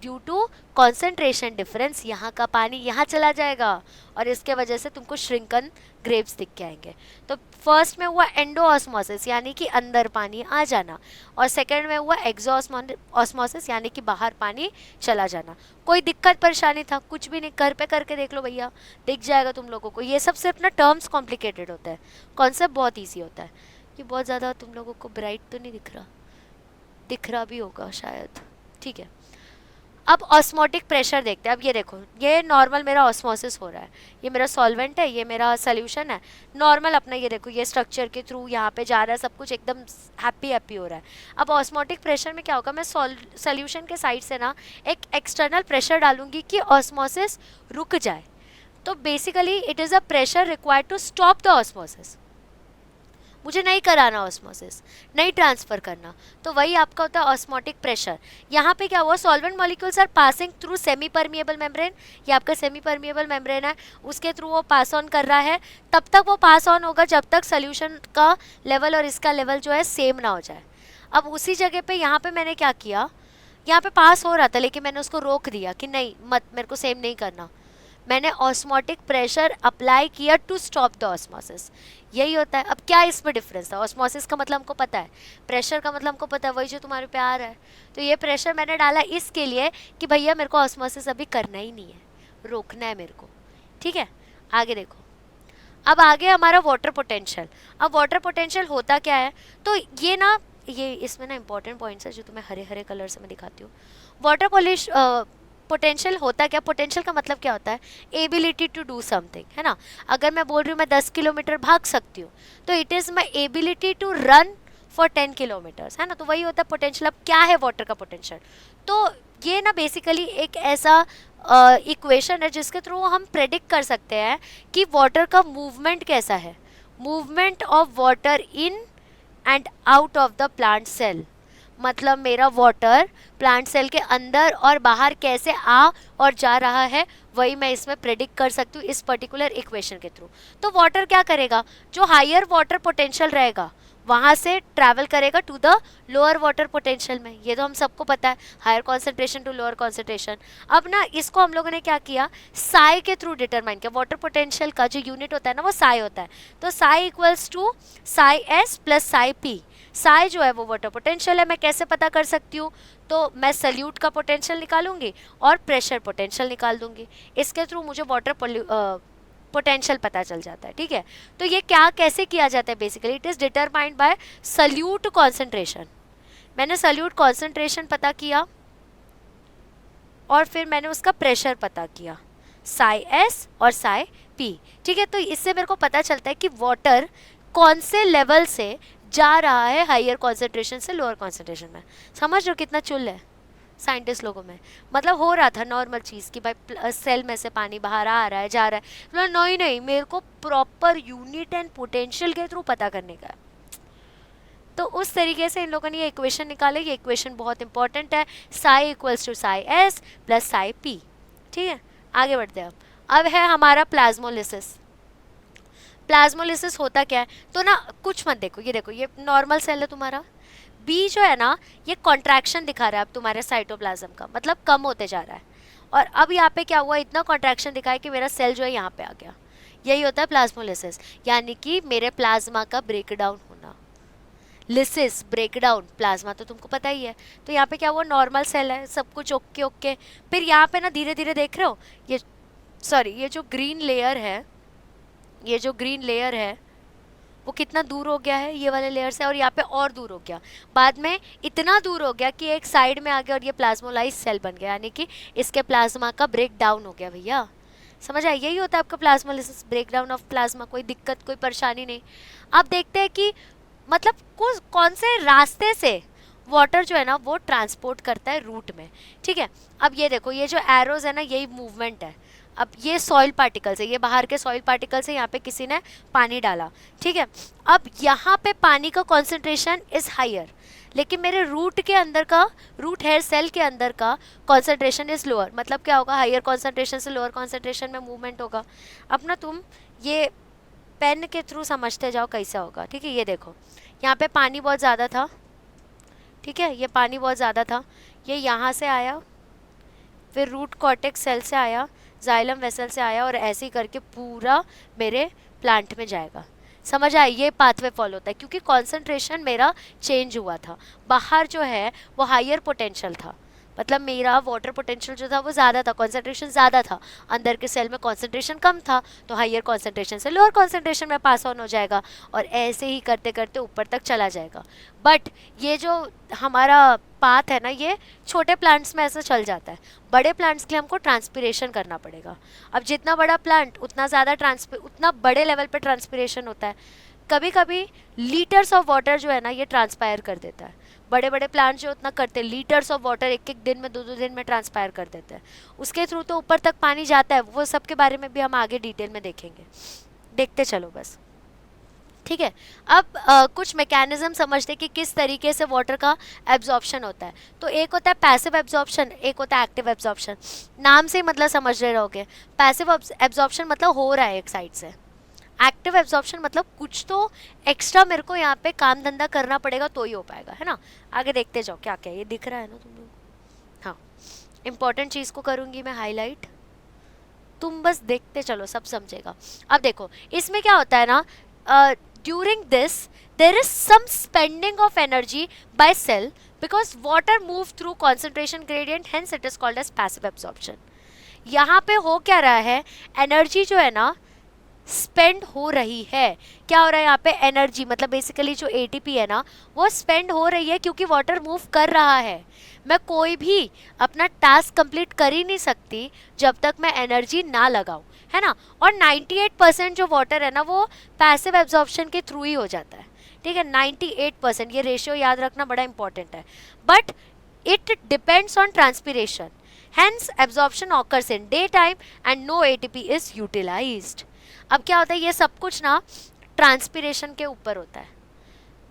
ड्यू टू कॉन्सेंट्रेशन डिफरेंस यहाँ का पानी यहाँ चला जाएगा और इसके वजह से तुमको श्रिंकन ग्रेप्स दिख के आएंगे। तो फर्स्ट में हुआ एंडोऑस्मोसिस यानी कि अंदर पानी आ जाना, और सेकंड में हुआ एक्सोऑस्मोसिस यानी कि बाहर पानी चला जाना। कोई दिक्कत परेशानी था? कुछ भी नहीं, घर पे करके देख लो भैया, दिख जाएगा तुम लोगों को। ये सब सिर्फ ना टर्म्स कॉम्प्लिकेटेड होता है, कॉन्सेप्ट बहुत ईजी होता है। ये बहुत ज़्यादा तुम लोगों को ब्राइट तो नहीं दिख रहा भी होगा शायद। ठीक है, अब ऑस्मोटिक प्रेशर देखते हैं। अब ये देखो, ये नॉर्मल मेरा ऑस्मोसिस हो रहा है, ये मेरा सॉल्वेंट है, ये मेरा सोल्यूशन है नॉर्मल अपना। ये देखो, ये स्ट्रक्चर के थ्रू यहाँ पे जा रहा है, सब कुछ एकदम हैप्पी हो रहा है। अब ऑस्मोटिक प्रेशर में क्या होगा, मैं सोल्यूशन के साइड से ना एक एक्सटर्नल प्रेशर डालूंगी कि ऑस्मोसिस रुक जाए। तो basically it is a pressure required to stop the osmosis. मुझे नहीं कराना ऑस्मोसिस, नहीं ट्रांसफ़र करना, तो वही आपका होता है ऑस्मोटिक प्रेशर। यहाँ पे क्या हुआ, solvent molecules are passing through semi permeable membrane, ये आपका सेमी परमिएबल मेम्ब्रेन है, उसके थ्रू वो पास ऑन कर रहा है। तब तक वो पास ऑन होगा जब तक सोल्यूशन का लेवल और इसका लेवल जो है सेम ना हो जाए। अब उसी जगह पे यहाँ पे मैंने क्या किया, यहाँ पे पास हो रहा था लेकिन मैंने उसको रोक दिया कि नहीं मत, मेरे को सेम नहीं करना। मैंने ऑस्मोटिक प्रेशर अप्लाई किया टू स्टॉप द ऑस्मोसिस। यही होता है। अब क्या इसमें डिफरेंस था, ऑस्मोसिस का मतलब हमको पता है, प्रेशर का मतलब हमको पता है, वही जो तुम्हारे पे आ रहा है। तो ये प्रेशर मैंने डाला इसके लिए कि भैया मेरे को ऑस्मोसिस अभी करना ही नहीं है, रोकना है मेरे को। ठीक है, आगे देखो। अब आगे हमारा वाटर पोटेंशियल। अब वाटर पोटेंशियल होता क्या है, तो ये इसमें ना इंपॉर्टेंट पॉइंट्स है जो तुम्हें हरे हरे कलर से मैं दिखाती हूँ। वाटर पोटेंशियल होता क्या, पोटेंशियल का मतलब क्या होता है, एबिलिटी टू डू समथिंग, है ना। अगर मैं बोल रही हूँ मैं 10 किलोमीटर भाग सकती हूँ, तो it is my ability to run for 10 kilometres, है ना। तो वही होता है पोटेंशियल। अब क्या है वाटर का पोटेंशियल, तो ये ना बेसिकली एक ऐसा इक्वेशन है जिसके थ्रू हम प्रेडिक्ट कर सकते हैं कि वाटर का मूवमेंट कैसा है, movement of water in and out of the plant cell. मतलब मेरा वाटर प्लांट सेल के अंदर और बाहर कैसे आ और जा रहा है, वही मैं इसमें प्रेडिक्ट कर सकती हूँ इस पर्टिकुलर इक्वेशन के थ्रू। तो वाटर क्या करेगा, जो हायर वाटर पोटेंशियल रहेगा वहाँ से ट्रैवल करेगा to the lower water potential में। ये तो हम सबको पता है, higher concentration to lower concentration. अब ना इसको हम लोगों ने क्या किया, साई के थ्रू डिटरमाइन किया। वाटर पोटेंशियल का जो यूनिट होता है ना वो साई होता है, तो psi equals to psi S plus psi P. Psi जो है वो वाटर पोटेंशियल है, मैं कैसे पता कर सकती हूँ, तो मैं सल्यूट का पोटेंशियल निकालूंगी और प्रेशर पोटेंशियल निकाल दूंगी, इसके थ्रू मुझे वाटर पोटेंशियल पता चल जाता है। ठीक है, तो ये क्या कैसे किया जाता है, basically it is determined by solute concentration. मैंने सल्यूट कॉन्सेंट्रेशन पता किया और फिर मैंने उसका प्रेशर पता किया, साई एस और साई पी। ठीक है, तो इससे मेरे को पता चलता है कि वाटर कौन से लेवल से जा रहा है हायर कॉन्सेंट्रेशन से लोअर कॉन्सेंट्रेशन में। समझ रहे हो कितना चुल है साइंटिस्ट लोगों में। मतलब हो रहा था नॉर्मल चीज़ कि भाई सेल में से पानी बाहर आ रहा है जा रहा है, मतलब नहीं नहीं, मेरे को प्रॉपर यूनिट एंड पोटेंशियल के थ्रू पता करने का है। तो उस तरीके से इन लोगों ने ये इक्वेशन निकाले। ये इक्वेशन बहुत इंपॉर्टेंट है, psi equals to psi S plus psi P. ठीक है, आगे बढ़ते हैं। अब है हमारा प्लाज्मोलिसिस। प्लाज्मोलिसिस होता क्या है, तो ना कुछ मत देखो, ये देखो ये नॉर्मल सेल है तुम्हारा, बी जो है ना ये कॉन्ट्रैक्शन दिखा रहा है अब तुम्हारे साइटोप्लाज्म का, मतलब कम होते जा रहा है। और अब यहाँ पे क्या हुआ, इतना कॉन्ट्रैक्शन दिखाया कि मेरा सेल जो है यहाँ पे आ गया। यही होता है प्लाज्मोलिसिस, यानी कि मेरे प्लाज्मा का ब्रेकडाउन होना। लिसिस ब्रेकडाउन, प्लाज्मा तो तुमको पता ही है। तो यहाँ पे क्या हुआ, नॉर्मल सेल है, सब कुछ ओके ओके। फिर यहाँ पे ना धीरे धीरे देख रहे हो, ये सॉरी ये जो ग्रीन लेयर है, ये जो ग्रीन लेयर है वो कितना दूर हो गया है ये वाले लेयर से, और यहाँ पे और दूर हो गया, बाद में इतना दूर हो गया कि एक साइड में आ गया और ये प्लाज्मोलाइज सेल बन गया, यानी कि इसके प्लाज्मा का ब्रेक डाउन हो गया। भैया समझ आया, यही होता है आपका प्लाज्मोलिसिस, ब्रेकडाउन ऑफ प्लाज्मा। कोई दिक्कत कोई परेशानी नहीं। अब देखते हैं कि मतलब कौन से रास्ते से वाटर जो है ना वो ट्रांसपोर्ट करता है रूट में। ठीक है, अब ये देखो ये जो एरोज है ना यही मूवमेंट है। अब ये सॉइल पार्टिकल्स है, ये बाहर के सॉइल पार्टिकल्स है, यहाँ पे किसी ने पानी डाला। ठीक है, अब यहाँ पे पानी का कॉन्सेंट्रेशन इज हायर, लेकिन मेरे रूट के अंदर का, रूट हेयर सेल के अंदर का कॉन्सेंट्रेशन इज लोअर। मतलब क्या होगा, हायर कॉन्सेंट्रेशन से लोअर कॉन्सेंट्रेशन में मूवमेंट होगा। अब ना तुम ये पेन के थ्रू समझते जाओ कैसा होगा। ठीक है, ये देखो यहाँ पे पानी बहुत ज़्यादा था। ठीक है, ये पानी बहुत ज़्यादा था, ये यहाँ से आया, फिर रूट कॉर्टेक्स सेल से आया, जाइलम वेसल से आया, और ऐसे ही करके पूरा मेरे प्लांट में जाएगा। समझ आया, ये पाथवे फॉलो होता है क्योंकि कॉन्सेंट्रेशन मेरा चेंज हुआ था। बाहर जो है वो हायर पोटेंशियल था, मतलब मेरा वाटर पोटेंशियल जो था वो ज़्यादा था, कॉन्सेंट्रेशन ज़्यादा था। अंदर के सेल में कॉन्सेंट्रेशन कम था, तो हायर कॉन्सेंट्रेशन से लोअर कॉन्सेंट्रेशन में पास ऑन हो जाएगा, और ऐसे ही करते करते ऊपर तक चला जाएगा। बट ये जो हमारा पाथ है ना ये छोटे प्लांट्स में ऐसा चल जाता है, बड़े प्लांट्स के लिए हमको ट्रांसपिरेशन करना पड़ेगा। अब जितना बड़ा प्लांट उतना ज़्यादा उतना बड़े लेवल पे ट्रांसपिरेशन होता है। कभी कभी लीटर्स ऑफ वाटर जो है ना ये ट्रांसपायर कर देता है। बड़े बड़े प्लांट जो उतना करते हैं, लीटर्स ऑफ वाटर एक एक दिन में, दो दो दिन में ट्रांसपायर कर देते हैं। उसके थ्रू तो ऊपर तक पानी जाता है, वो सब के बारे में भी हम आगे डिटेल में देखेंगे, देखते चलो बस। ठीक है, अब कुछ मैकेनिज्म समझते कि किस तरीके से वाटर का एब्जॉर्प्शन होता है। तो एक होता है पैसिव एब्जॉर्प्शन, एक होता है एक्टिव एब्जॉर्प्शन। नाम से ही मतलब समझ रहे रहोगे, पैसिव एब्जॉर्प्शन मतलब हो रहा है एक साइड से, एक्टिव एब्जॉर्प्शन मतलब कुछ तो एक्स्ट्रा मेरे को यहाँ पे काम धंधा करना पड़ेगा तो ही हो पाएगा, है ना। आगे देखते जाओ क्या क्या, ये दिख रहा है ना तुम लोग। हाँ, इंपॉर्टेंट चीज़ को करूँगी मैं हाईलाइट, तुम बस देखते चलो सब समझेगा। अब देखो इसमें क्या होता है ना, during this there is some spending of energy by cell because water move through concentration gradient, hence it is called as passive absorption। यहाँ पे हो क्या रहा है, एनर्जी जो है ना स्पेंड हो रही है। क्या हो रहा है यहाँ पे, एनर्जी मतलब बेसिकली जो एटीपी है ना वो स्पेंड हो रही है क्योंकि वाटर मूव कर रहा है। मैं कोई भी अपना टास्क कंप्लीट कर ही नहीं सकती जब तक मैं एनर्जी ना लगाऊं, है ना। और 98% जो वाटर है ना वो पैसिव एब्जॉर्प्शन के थ्रू ही हो जाता है। ठीक है, 98%, ये रेशियो याद रखना बड़ा इंपॉर्टेंट है। But it depends on transpiration, hence absorption occurs in day time and no ATP is utilized. अब क्या होता है, ये सब कुछ ना ट्रांसपिरेशन के ऊपर होता है।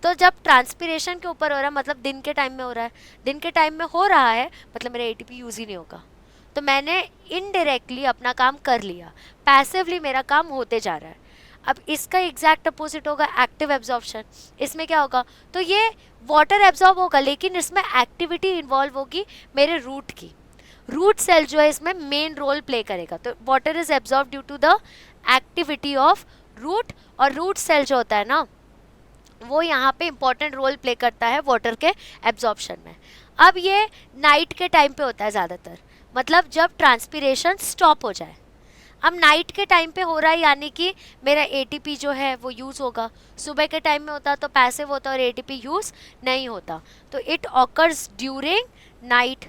तो जब ट्रांसपिरेशन के ऊपर हो रहा है मतलब दिन के टाइम में हो रहा है, दिन के टाइम में हो रहा है मतलब मेरा एटीपी यूज़ ही नहीं होगा, तो मैंने इनडायरेक्टली अपना काम कर लिया, पैसिवली मेरा काम होते जा रहा है। अब इसका एग्जैक्ट अपोजिट होगा एक्टिव एब्जॉर्प्शन। इसमें क्या होगा, तो ये वाटर एब्जॉर्ब होगा लेकिन इसमें एक्टिविटी इन्वॉल्व होगी मेरे रूट की। रूट सेल जो है इसमें मेन रोल प्ले करेगा, तो water is absorb due to the activity of root, और रूट सेल जो होता है ना वो यहाँ पे इंपॉर्टेंट रोल प्ले करता है वाटर के एब्जॉर्प्शन में। अब ये नाइट के टाइम पे होता है ज़्यादातर, मतलब जब ट्रांसपिरेशन स्टॉप हो जाए। अब नाइट के टाइम पे हो रहा है यानी कि मेरा एटीपी जो है वो यूज़ होगा, सुबह के टाइम में होता तो पैसिव होता और एटीपी यूज़ नहीं होता। तो इट ऑकर्स ड्यूरिंग नाइट,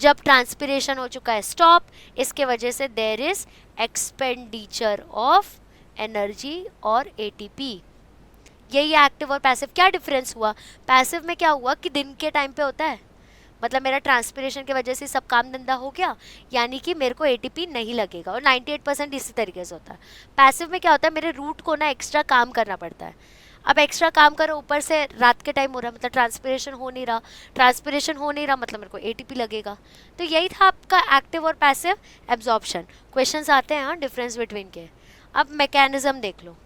जब ट्रांसपिरेशन हो चुका है स्टॉप, इसके वजह से there is expenditure of energy और एटीपी। यही एक्टिव और पैसिव। क्या डिफरेंस हुआ? पैसिव में क्या हुआ कि दिन के टाइम पे होता है, मतलब मेरा ट्रांसपिरेशन की वजह से सब काम धंधा हो गया, यानी कि मेरे को एटीपी नहीं लगेगा, और 98% इसी तरीके से होता है। पैसिव में क्या होता है, मेरे रूट को ना एक्स्ट्रा काम करना पड़ता है। अब एक्स्ट्रा काम करो, ऊपर से रात के टाइम हो रहा है, मतलब ट्रांसपिरेशन हो नहीं रहा, ट्रांसपिरेशन हो नहीं रहा मतलब मेरे को एटीपी लगेगा। तो यही था आपका एक्टिव और पैसिव एब्जॉर्प्शन। क्वेश्चंस आते हैं हाँ डिफरेंस बिटवीन के। अब मैकेनिज्म देख लो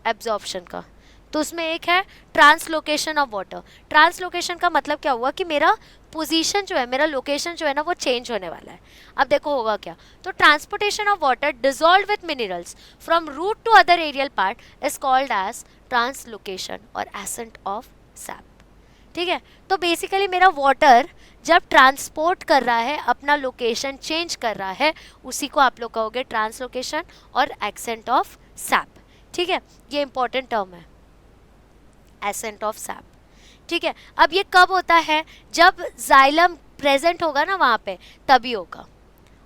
एब्जॉर्प्शन का, तो उसमें एक है ट्रांसलोकेशन ऑफ वाटर। ट्रांसलोकेशन का मतलब क्या हुआ कि मेरा पोजीशन जो है, मेरा लोकेशन जो है ना वो चेंज होने वाला है। अब देखो होगा क्या, तो transportation of water dissolve with minerals from root to other aerial part is called as translocation और एसेंट ऑफ सैप। ठीक है, तो बेसिकली मेरा वाटर जब ट्रांसपोर्ट कर रहा है, अपना लोकेशन चेंज कर रहा है, उसी को आप लोग कहोगे ट्रांसलोकेशन और एसेंट ऑफ सैप। ठीक है, ये इंपॉर्टेंट टर्म है एसेंट ऑफ सैप। ठीक है, अब ये कब होता है, जब जाइलम प्रेजेंट होगा ना वहाँ पे, तभी होगा।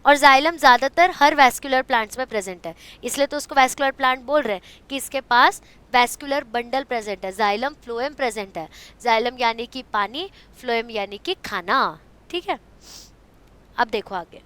और जाइलम ज़्यादातर हर वैस्कुलर प्लांट्स में प्रेजेंट है, इसलिए तो उसको वैस्कुलर प्लांट बोल रहे हैं कि इसके पास वैस्कुलर बंडल प्रेजेंट है, जाइलम फ्लोएम प्रेजेंट है। जाइलम यानी कि पानी, फ्लोएम यानी कि खाना। ठीक है, अब देखो आगे,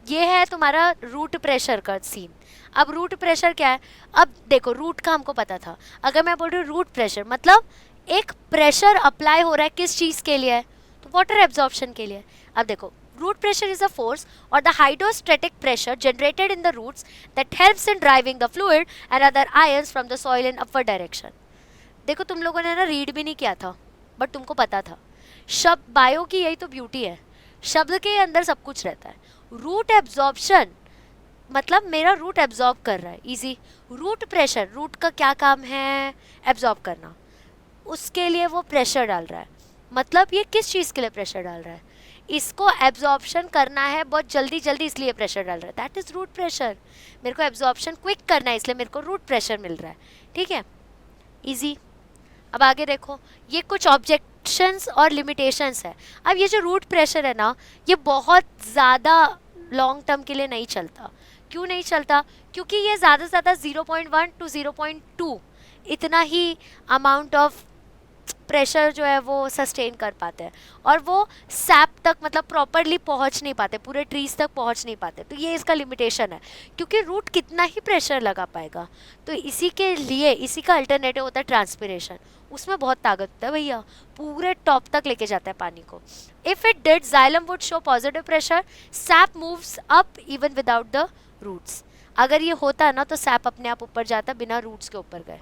ये है तुम्हारा रूट प्रेशर का सीन। अब रूट प्रेशर क्या है, अब देखो रूट का हमको पता था, अगर मैं बोल रही हूँ रूट प्रेशर मतलब एक प्रेशर अप्लाई हो रहा है किस चीज़ के लिए, तो वाटर एब्जॉर्प्शन के लिए। अब देखो root pressure is a force or the hydrostatic pressure generated in the roots that helps in driving the fluid and other ions from the soil in upward direction। देखो तुम लोगों ने ना रीड भी नहीं किया था बट तुमको पता था, शब्द बायो की यही तो ब्यूटी है, शब्द के अंदर सब कुछ रहता है। रूट एब्जॉर्प्शन मतलब मेरा रूट एब्जॉर्ब कर रहा है, इजी। रूट प्रेशर, रूट का क्या काम है, एब्जॉर्ब करना, उसके लिए वो प्रेशर डाल रहा है। मतलब ये किस चीज़ के लिए प्रेशर डाल रहा है, इसको एब्जॉर्प्शन करना है बहुत जल्दी जल्दी, इसलिए प्रेशर डाल रहा है, दैट इज़ रूट प्रेशर। मेरे को एब्जॉर्प्शन क्विक करना है, इसलिए मेरे को रूट प्रेशर मिल रहा है। ठीक है, इजी। अब आगे देखो, ये कुछ ऑब्जेक्शंस और लिमिटेशंस है। अब ये जो रूट प्रेशर है ना, ये बहुत ज़्यादा लॉन्ग टर्म के लिए नहीं चलता। क्यों नहीं चलता, क्योंकि ये ज़्यादा से ज़्यादा 0.1 to 0.2 इतना ही अमाउंट ऑफ प्रेशर जो है वो सस्टेन कर पाते हैं, और वो सैप तक मतलब प्रॉपरली पहुंच नहीं पाते, पूरे ट्रीज तक पहुंच नहीं पाते। तो ये इसका लिमिटेशन है, क्योंकि रूट कितना ही प्रेशर लगा पाएगा। तो इसी के लिए इसी का अल्टरनेटिव होता है ट्रांसपिरेशन, उसमें बहुत ताकत होता है भैया, पूरे टॉप तक लेके जाता है पानी को। If it did xylem would show positive pressure, sap moves up even without the roots. अगर ये होता है ना तो सैप अपने आप ऊपर जाता बिना रूट्स के ऊपर गए।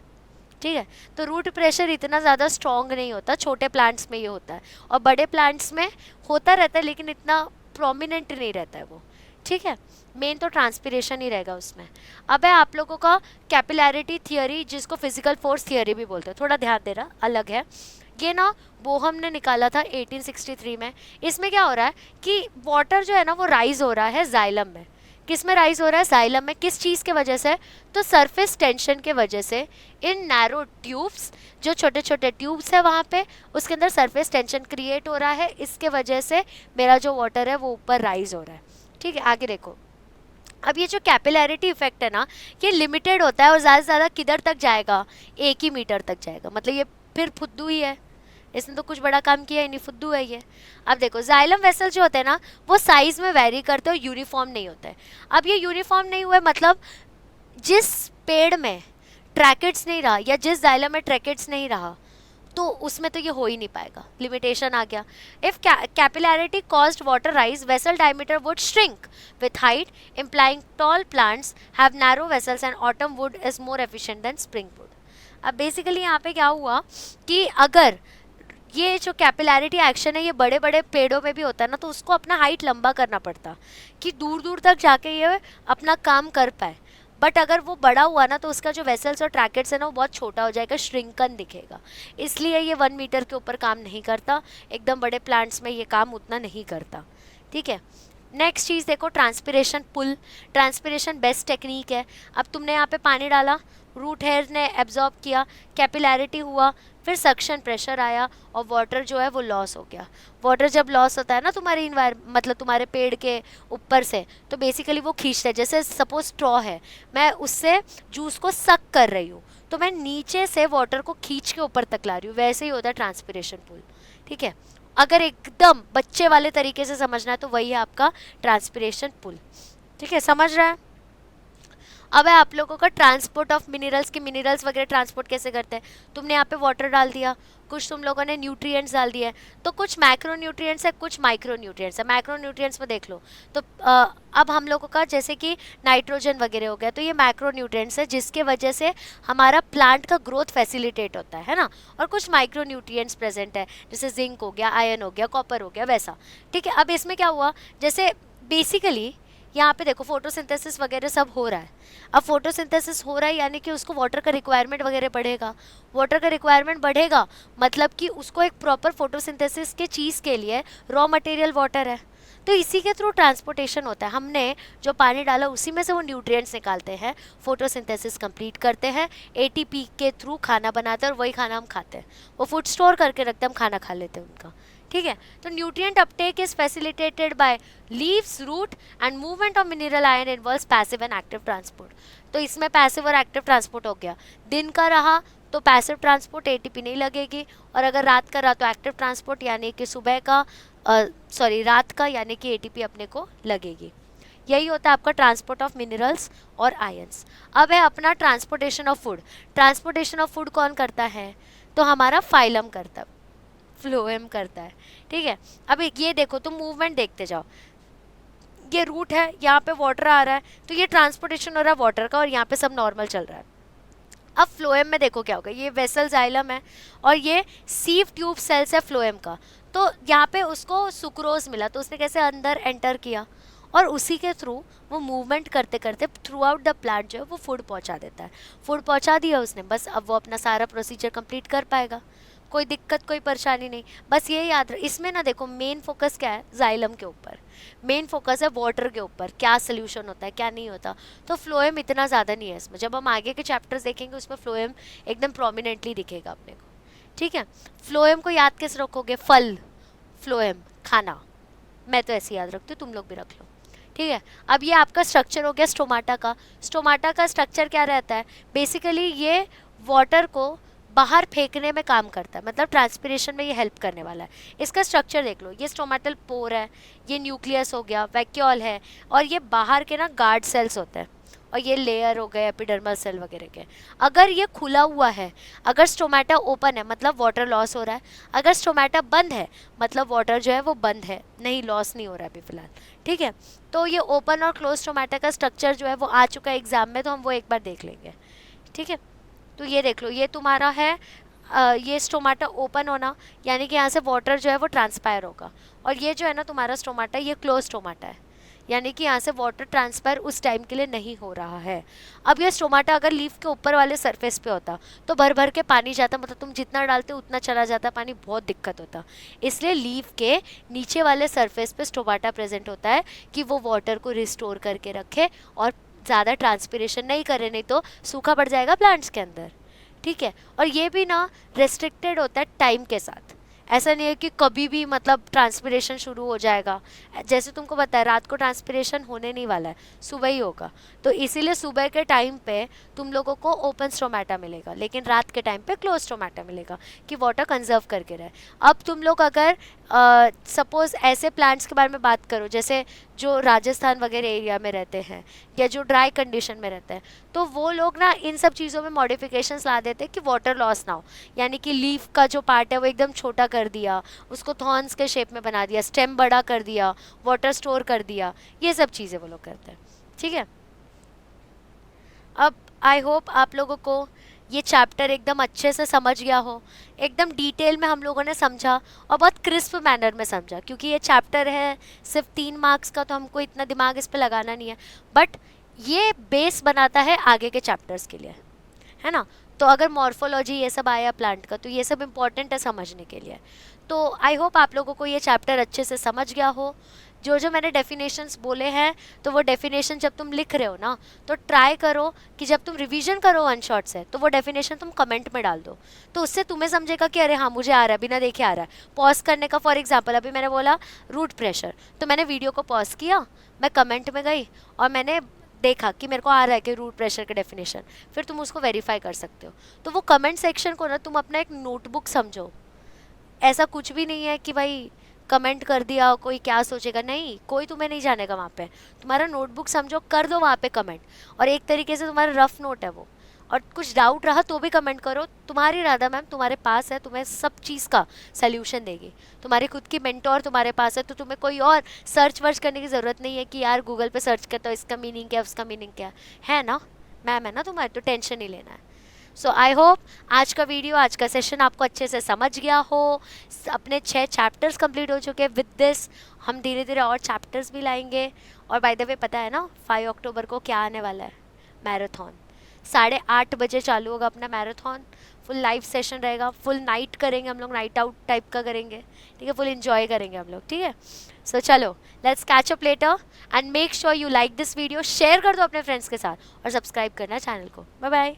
ठीक है, तो रूट प्रेशर इतना ज़्यादा स्ट्रॉन्ग नहीं होता, छोटे प्लांट्स में ये होता है, और बड़े प्लांट्स में होता रहता है लेकिन इतना प्रोमिनेंट नहीं रहता है वो। ठीक है, मेन तो ट्रांसपिरेशन ही रहेगा उसमें। अब है आप लोगों का कैपिलैरिटी थियोरी, जिसको फिजिकल फोर्स थियोरी भी बोलते हैं, थोड़ा ध्यान देना, अलग है ये ना, बोहम ने निकाला था 1863 में। इसमें क्या हो रहा है कि वाटर जो है ना वो राइज हो रहा है जाइलम में। किस में राइज हो रहा है, जाइलम में। किस चीज़ के वजह से, तो सरफेस टेंशन के वजह से। इन नैरो ट्यूब्स, जो छोटे छोटे ट्यूब्स है वहाँ पे, उसके अंदर सरफेस टेंशन क्रिएट हो रहा है, इसके वजह से मेरा जो वाटर है वो ऊपर राइज हो रहा है। ठीक है, आगे देखो, अब ये जो कैपिलैरिटी इफेक्ट है ना, ये लिमिटेड होता है और ज़्यादा से ज़्यादा किधर तक जाएगा, 1 ही मीटर तक जाएगा। मतलब ये फिर फुद्दू ही है, इसने तो कुछ बड़ा काम किया ही नहीं, फुद्दू है ये। अब देखो जाइलम वेसल जो होते हैं ना वो साइज में वेरी करते हैं और यूनिफॉर्म नहीं होता है। अब ये यूनिफॉर्म नहीं हुआ है मतलब जिस पेड़ में ट्रैकेट्स नहीं रहा या जिस जाइलम में ट्रैकेट्स नहीं रहा तो उसमें तो ये हो ही नहीं पाएगा, लिमिटेशन आ गया। If capillarity caused water rise, vessel diameter would shrink with height, implying tall plants have narrow vessels and autumn would is more efficient then spring would. अब बेसिकली यहाँ पे क्या हुआ कि अगर ये जो कैपिलैरिटी एक्शन है ये बड़े बड़े पेड़ों में भी होता है ना, तो उसको अपना हाइट लंबा करना पड़ता कि दूर दूर तक जाके ये अपना काम कर पाए। बट अगर वो बड़ा हुआ ना तो उसका जो वेसल्स और ट्रैकेट्स है ना वो बहुत छोटा हो जाएगा, श्रिंकन दिखेगा, इसलिए ये 1 मीटर के ऊपर काम नहीं करता। एकदम बड़े प्लांट्स में ये काम उतना नहीं करता। ठीक है, नेक्स्ट चीज़ देखो, transpiration pull. Transpiration best technique है। अब तुमने यहाँ पे पानी डाला रूट हेयर ने एब्जॉर्ब किया, कैपिलैरिटी हुआ, फिर सक्शन प्रेशर आया और वाटर जो है वो लॉस हो गया। वाटर जब लॉस होता है ना तुम्हारे मतलब तुम्हारे पेड़ के ऊपर से, तो बेसिकली वो खींचता है। जैसे सपोज स्ट्रॉ है, मैं उससे जूस को सक कर रही हूँ, तो मैं नीचे से वाटर को खींच के ऊपर तक ला रही हूँ, वैसे ही होता है ट्रांसपिरेशन पुल। ठीक है, अगर एकदम बच्चे वाले तरीके से समझना है तो वही है आपका ट्रांसपिरेशन पुल। ठीक है, समझ रहा है? अब है आप लोगों का ट्रांसपोर्ट ऑफ मिनरल्स, की मिनरल्स वगैरह ट्रांसपोर्ट कैसे करते हैं। तुमने यहाँ पे वाटर डाल दिया, कुछ तुम लोगों ने न्यूट्रिएंट्स डाल दिए, तो कुछ मैक्रो न्यूट्रिएंट्स है, कुछ माइक्रो न्यूट्रिएंट्स है। मैक्रो न्यूट्रिएंट्स में देख लो तो अब हम लोगों का जैसे कि नाइट्रोजन वगैरह हो गया, तो ये मैक्रो न्यूट्रिएंट्स है जिसके वजह से हमारा प्लांट का ग्रोथ फैसिलिटेट होता है ना। और कुछ माइक्रो न्यूट्रिएंट्स प्रेजेंट है, जैसे जिंक हो गया, आयरन हो गया, कॉपर हो गया, वैसा। ठीक है, अब इसमें क्या हुआ, जैसे बेसिकली यहाँ पे देखो फोटोसिंथेसिस वगैरह सब हो रहा है। अब फोटोसिंथेसिस हो रहा है यानी कि उसको वाटर का रिक्वायरमेंट वगैरह बढ़ेगा। वाटर का रिक्वायरमेंट बढ़ेगा मतलब कि उसको एक प्रॉपर फोटोसिंथेसिस के चीज़ के लिए रॉ मटेरियल वाटर है, तो इसी के थ्रू ट्रांसपोर्टेशन होता है। हमने जो पानी डाला उसी में से वो न्यूट्रिएंट्स निकालते हैं, फोटोसिंथेसिस कंप्लीट करते हैं, एटीपी के थ्रू खाना बनाते हैं और वही खाना हम खाते हैं। वो फूड स्टोर करके रखते हैं, हम खाना खा लेते हैं उनका। ठीक है, तो nutrient uptake is facilitated by leaves, root and movement of mineral ion involves passive and active transport. तो इसमें पैसिव और एक्टिव ट्रांसपोर्ट हो गया। दिन का रहा तो पैसिव ट्रांसपोर्ट, एटीपी नहीं लगेगी, और अगर रात का रहा तो एक्टिव ट्रांसपोर्ट यानी कि सुबह का रात का यानी कि एटीपी अपने को लगेगी। यही होता है आपका ट्रांसपोर्ट ऑफ मिनरल्स और आयंस। अब है अपना transportation of food. Transportation of food कौन करता है, तो हमारा फाइलम करता है, फ्लोएम करता है। ठीक है, अब ये देखो तुम मूवमेंट देखते जाओ, ये रूट है, यहाँ पे वाटर आ रहा है, तो ये ट्रांसपोर्टेशन हो रहा है वाटर का, और यहाँ पे सब नॉर्मल चल रहा है। अब फ्लोएम में देखो क्या होगा, ये वेसल जाइलम है और ये सीव ट्यूब सेल्स है फ्लोएम का। तो यहाँ पे उसको सुक्रोज मिला, तो उसने कैसे अंदर एंटर किया और उसी के थ्रू वो मूवमेंट करते करते थ्रू आउट द प्लांट जो है वो फूड पहुँचा देता है। फूड पहुँचा दिया उसने, बस अब वो अपना सारा प्रोसीजर कंप्लीट कर पाएगा, कोई दिक्कत कोई परेशानी नहीं। बस ये याद रहे, इसमें ना देखो मेन फोकस क्या है, जाइलम के ऊपर, मेन फोकस है वाटर के ऊपर, क्या सोल्यूशन होता है क्या नहीं होता। तो फ्लोएम इतना ज़्यादा नहीं है इसमें, जब हम आगे के चैप्टर्स देखेंगे उसमें फ्लोएम एकदम प्रोमिनेंटली दिखेगा अपने को। ठीक है, फ्लोएम को याद कैसे रखोगे, फल, फ्लोएम खाना, मैं तो ऐसे याद रखती हूँ, तुम लोग भी रख लो। ठीक है, अब ये आपका स्ट्रक्चर हो गया स्टोमाटा का। स्टोमाटा का स्ट्रक्चर क्या रहता है, बेसिकली ये वाटर को बाहर फेंकने में काम करता है, मतलब ट्रांसपिरेशन में ये हेल्प करने वाला है। इसका स्ट्रक्चर देख लो, ये स्टोमेटल पोर है, ये न्यूक्लियस हो गया, वैक्यूल है, और ये बाहर के ना गार्ड सेल्स होते हैं, और ये लेयर हो गए एपिडर्मल सेल वगैरह के। अगर ये खुला हुआ है, अगर स्टोमेटा ओपन है मतलब वाटर लॉस हो रहा है, अगर स्टोमेटा बंद है मतलब वाटर जो है वो बंद है, नहीं लॉस नहीं हो रहा है अभी फिलहाल। ठीक है, तो ये ओपन और क्लोज स्टोमेटा का स्ट्रक्चर जो है वो आ चुका है एग्जाम में, तो हम वो एक बार देख लेंगे। ठीक है, तो ये देख लो, ये तुम्हारा है ये स्टोमाटा ओपन होना, यानी कि यहाँ से वाटर जो है वो ट्रांसपायर होगा, और ये जो है ना तुम्हारा स्टोमाटा, ये क्लोज स्टोमाटा है, यानी कि यहाँ से वाटर ट्रांसफर उस टाइम के लिए नहीं हो रहा है। अब ये स्टोमाटा अगर लीफ के ऊपर वाले सरफेस पे होता तो भर भर के पानी जाता, मतलब तुम जितना डालते उतना चला जाता पानी, बहुत दिक्कत होता। इसलिए लीफ के नीचे वाले सरफेस पे स्टोमाटा प्रेजेंट होता है कि वो वाटर को रिस्टोर करके रखे और ज़्यादा ट्रांसपिरेशन नहीं करे, नहीं तो सूखा पड़ जाएगा प्लांट्स के अंदर। ठीक है, और ये भी ना रेस्ट्रिक्टेड होता है टाइम के साथ, ऐसा नहीं है कि कभी भी मतलब ट्रांसपिरेशन शुरू हो जाएगा। जैसे तुमको पता है रात को ट्रांसपिरेशन होने नहीं वाला है, सुबह ही होगा, तो इसीलिए सुबह के टाइम पे तुम लोगों को ओपन स्टोमेटा मिलेगा, लेकिन रात के टाइम पे क्लोज स्टोमेटा मिलेगा कि वाटर कंजर्व करके रहे। अब तुम लोग अगर सपोज ऐसे प्लांट्स के बारे में बात करो जैसे जो राजस्थान वगैरह एरिया में रहते हैं या जो ड्राई कंडीशन में रहते हैं, तो वो लोग ना इन सब चीज़ों में मॉडिफिकेशंस ला देते हैं कि वाटर लॉस ना हो, यानी कि लीफ का जो पार्ट है वो एकदम छोटा कर दिया, उसको थॉर्न्स के शेप में बना दिया, स्टेम बड़ा कर दिया, वाटर स्टोर कर दिया, ये सब चीज़ें वो लोग करते हैं। ठीक है, अब आई होप आप लोगों को ये चैप्टर एकदम अच्छे से समझ गया हो, एकदम डिटेल में हम लोगों ने समझा और बहुत क्रिस्प मैनर में समझा, क्योंकि ये चैप्टर है सिर्फ 3 मार्क्स का, तो हमको इतना दिमाग इस पे लगाना नहीं है, बट ये बेस बनाता है आगे के चैप्टर्स के लिए, है ना। तो अगर मॉर्फोलॉजी ये सब आया प्लांट का, तो ये सब इम्पॉर्टेंट है समझने के लिए। तो आई होप आप लोगों को ये चैप्टर अच्छे से समझ गया हो। जो जो मैंने डेफिनेशंस बोले हैं, तो वो डेफिनेशन जब तुम लिख रहे हो ना, तो ट्राई करो कि जब तुम रिवीजन करो वन शॉट से, तो वो डेफिनेशन तुम कमेंट में डाल दो, तो उससे तुम्हें समझेगा कि अरे हाँ मुझे आ रहा है, बिना देखे आ रहा है। पॉज करने का, फॉर एग्जाम्पल अभी मैंने बोला रूट प्रेशर, तो मैंने वीडियो को पॉज किया, मैं कमेंट में गई और मैंने देखा कि मेरे को आ रहा है कि रूट प्रेशर का डेफिनेशन, फिर तुम उसको वेरीफाई कर सकते हो। तो वो कमेंट सेक्शन को ना तुम अपना एक नोटबुक समझो। ऐसा कुछ भी नहीं है कि भाई कमेंट कर दिया कोई क्या सोचेगा, नहीं, कोई तुम्हें नहीं जानेगा वहाँ पे। तुम्हारा नोटबुक समझो, कर दो वहाँ पे कमेंट, और एक तरीके से तुम्हारा रफ नोट है वो। और कुछ डाउट रहा तो भी कमेंट करो, तुम्हारी राधा मैम तुम्हारे पास है, तुम्हें सब चीज़ का सोल्यूशन देगी। तुम्हारी खुद की मेंटोर तुम्हारे पास है, तो तुम्हें कोई और सर्च वर्च करने की ज़रूरत नहीं है कि यार गूगल पे सर्च करता हो इसका मीनिंग क्या, उसका मीनिंग क्या है ना। मैम है ना तुम्हारी, तो टेंशन नहीं लेना है। सो आई होप आज का वीडियो, आज का सेशन आपको अच्छे से समझ गया हो। अपने 6 चैप्टर्स कंप्लीट हो चुके हैं। विद दिस हम धीरे धीरे और चैप्टर्स भी लाएंगे। और बाय द वे पता है ना 5 अक्टूबर को क्या आने वाला है? मैराथन। 8:30 बजे चालू होगा अपना मैराथन। फुल लाइव सेशन रहेगा, फुल नाइट करेंगे हम लोग, नाइट आउट टाइप का करेंगे, ठीक है, फुल इन्जॉय करेंगे हम लोग, ठीक है। सो चलो let's catch up later and make sure you like this video, share कर दो अपने फ्रेंड्स के साथ और सब्सक्राइब करना चैनल को। Bye bye.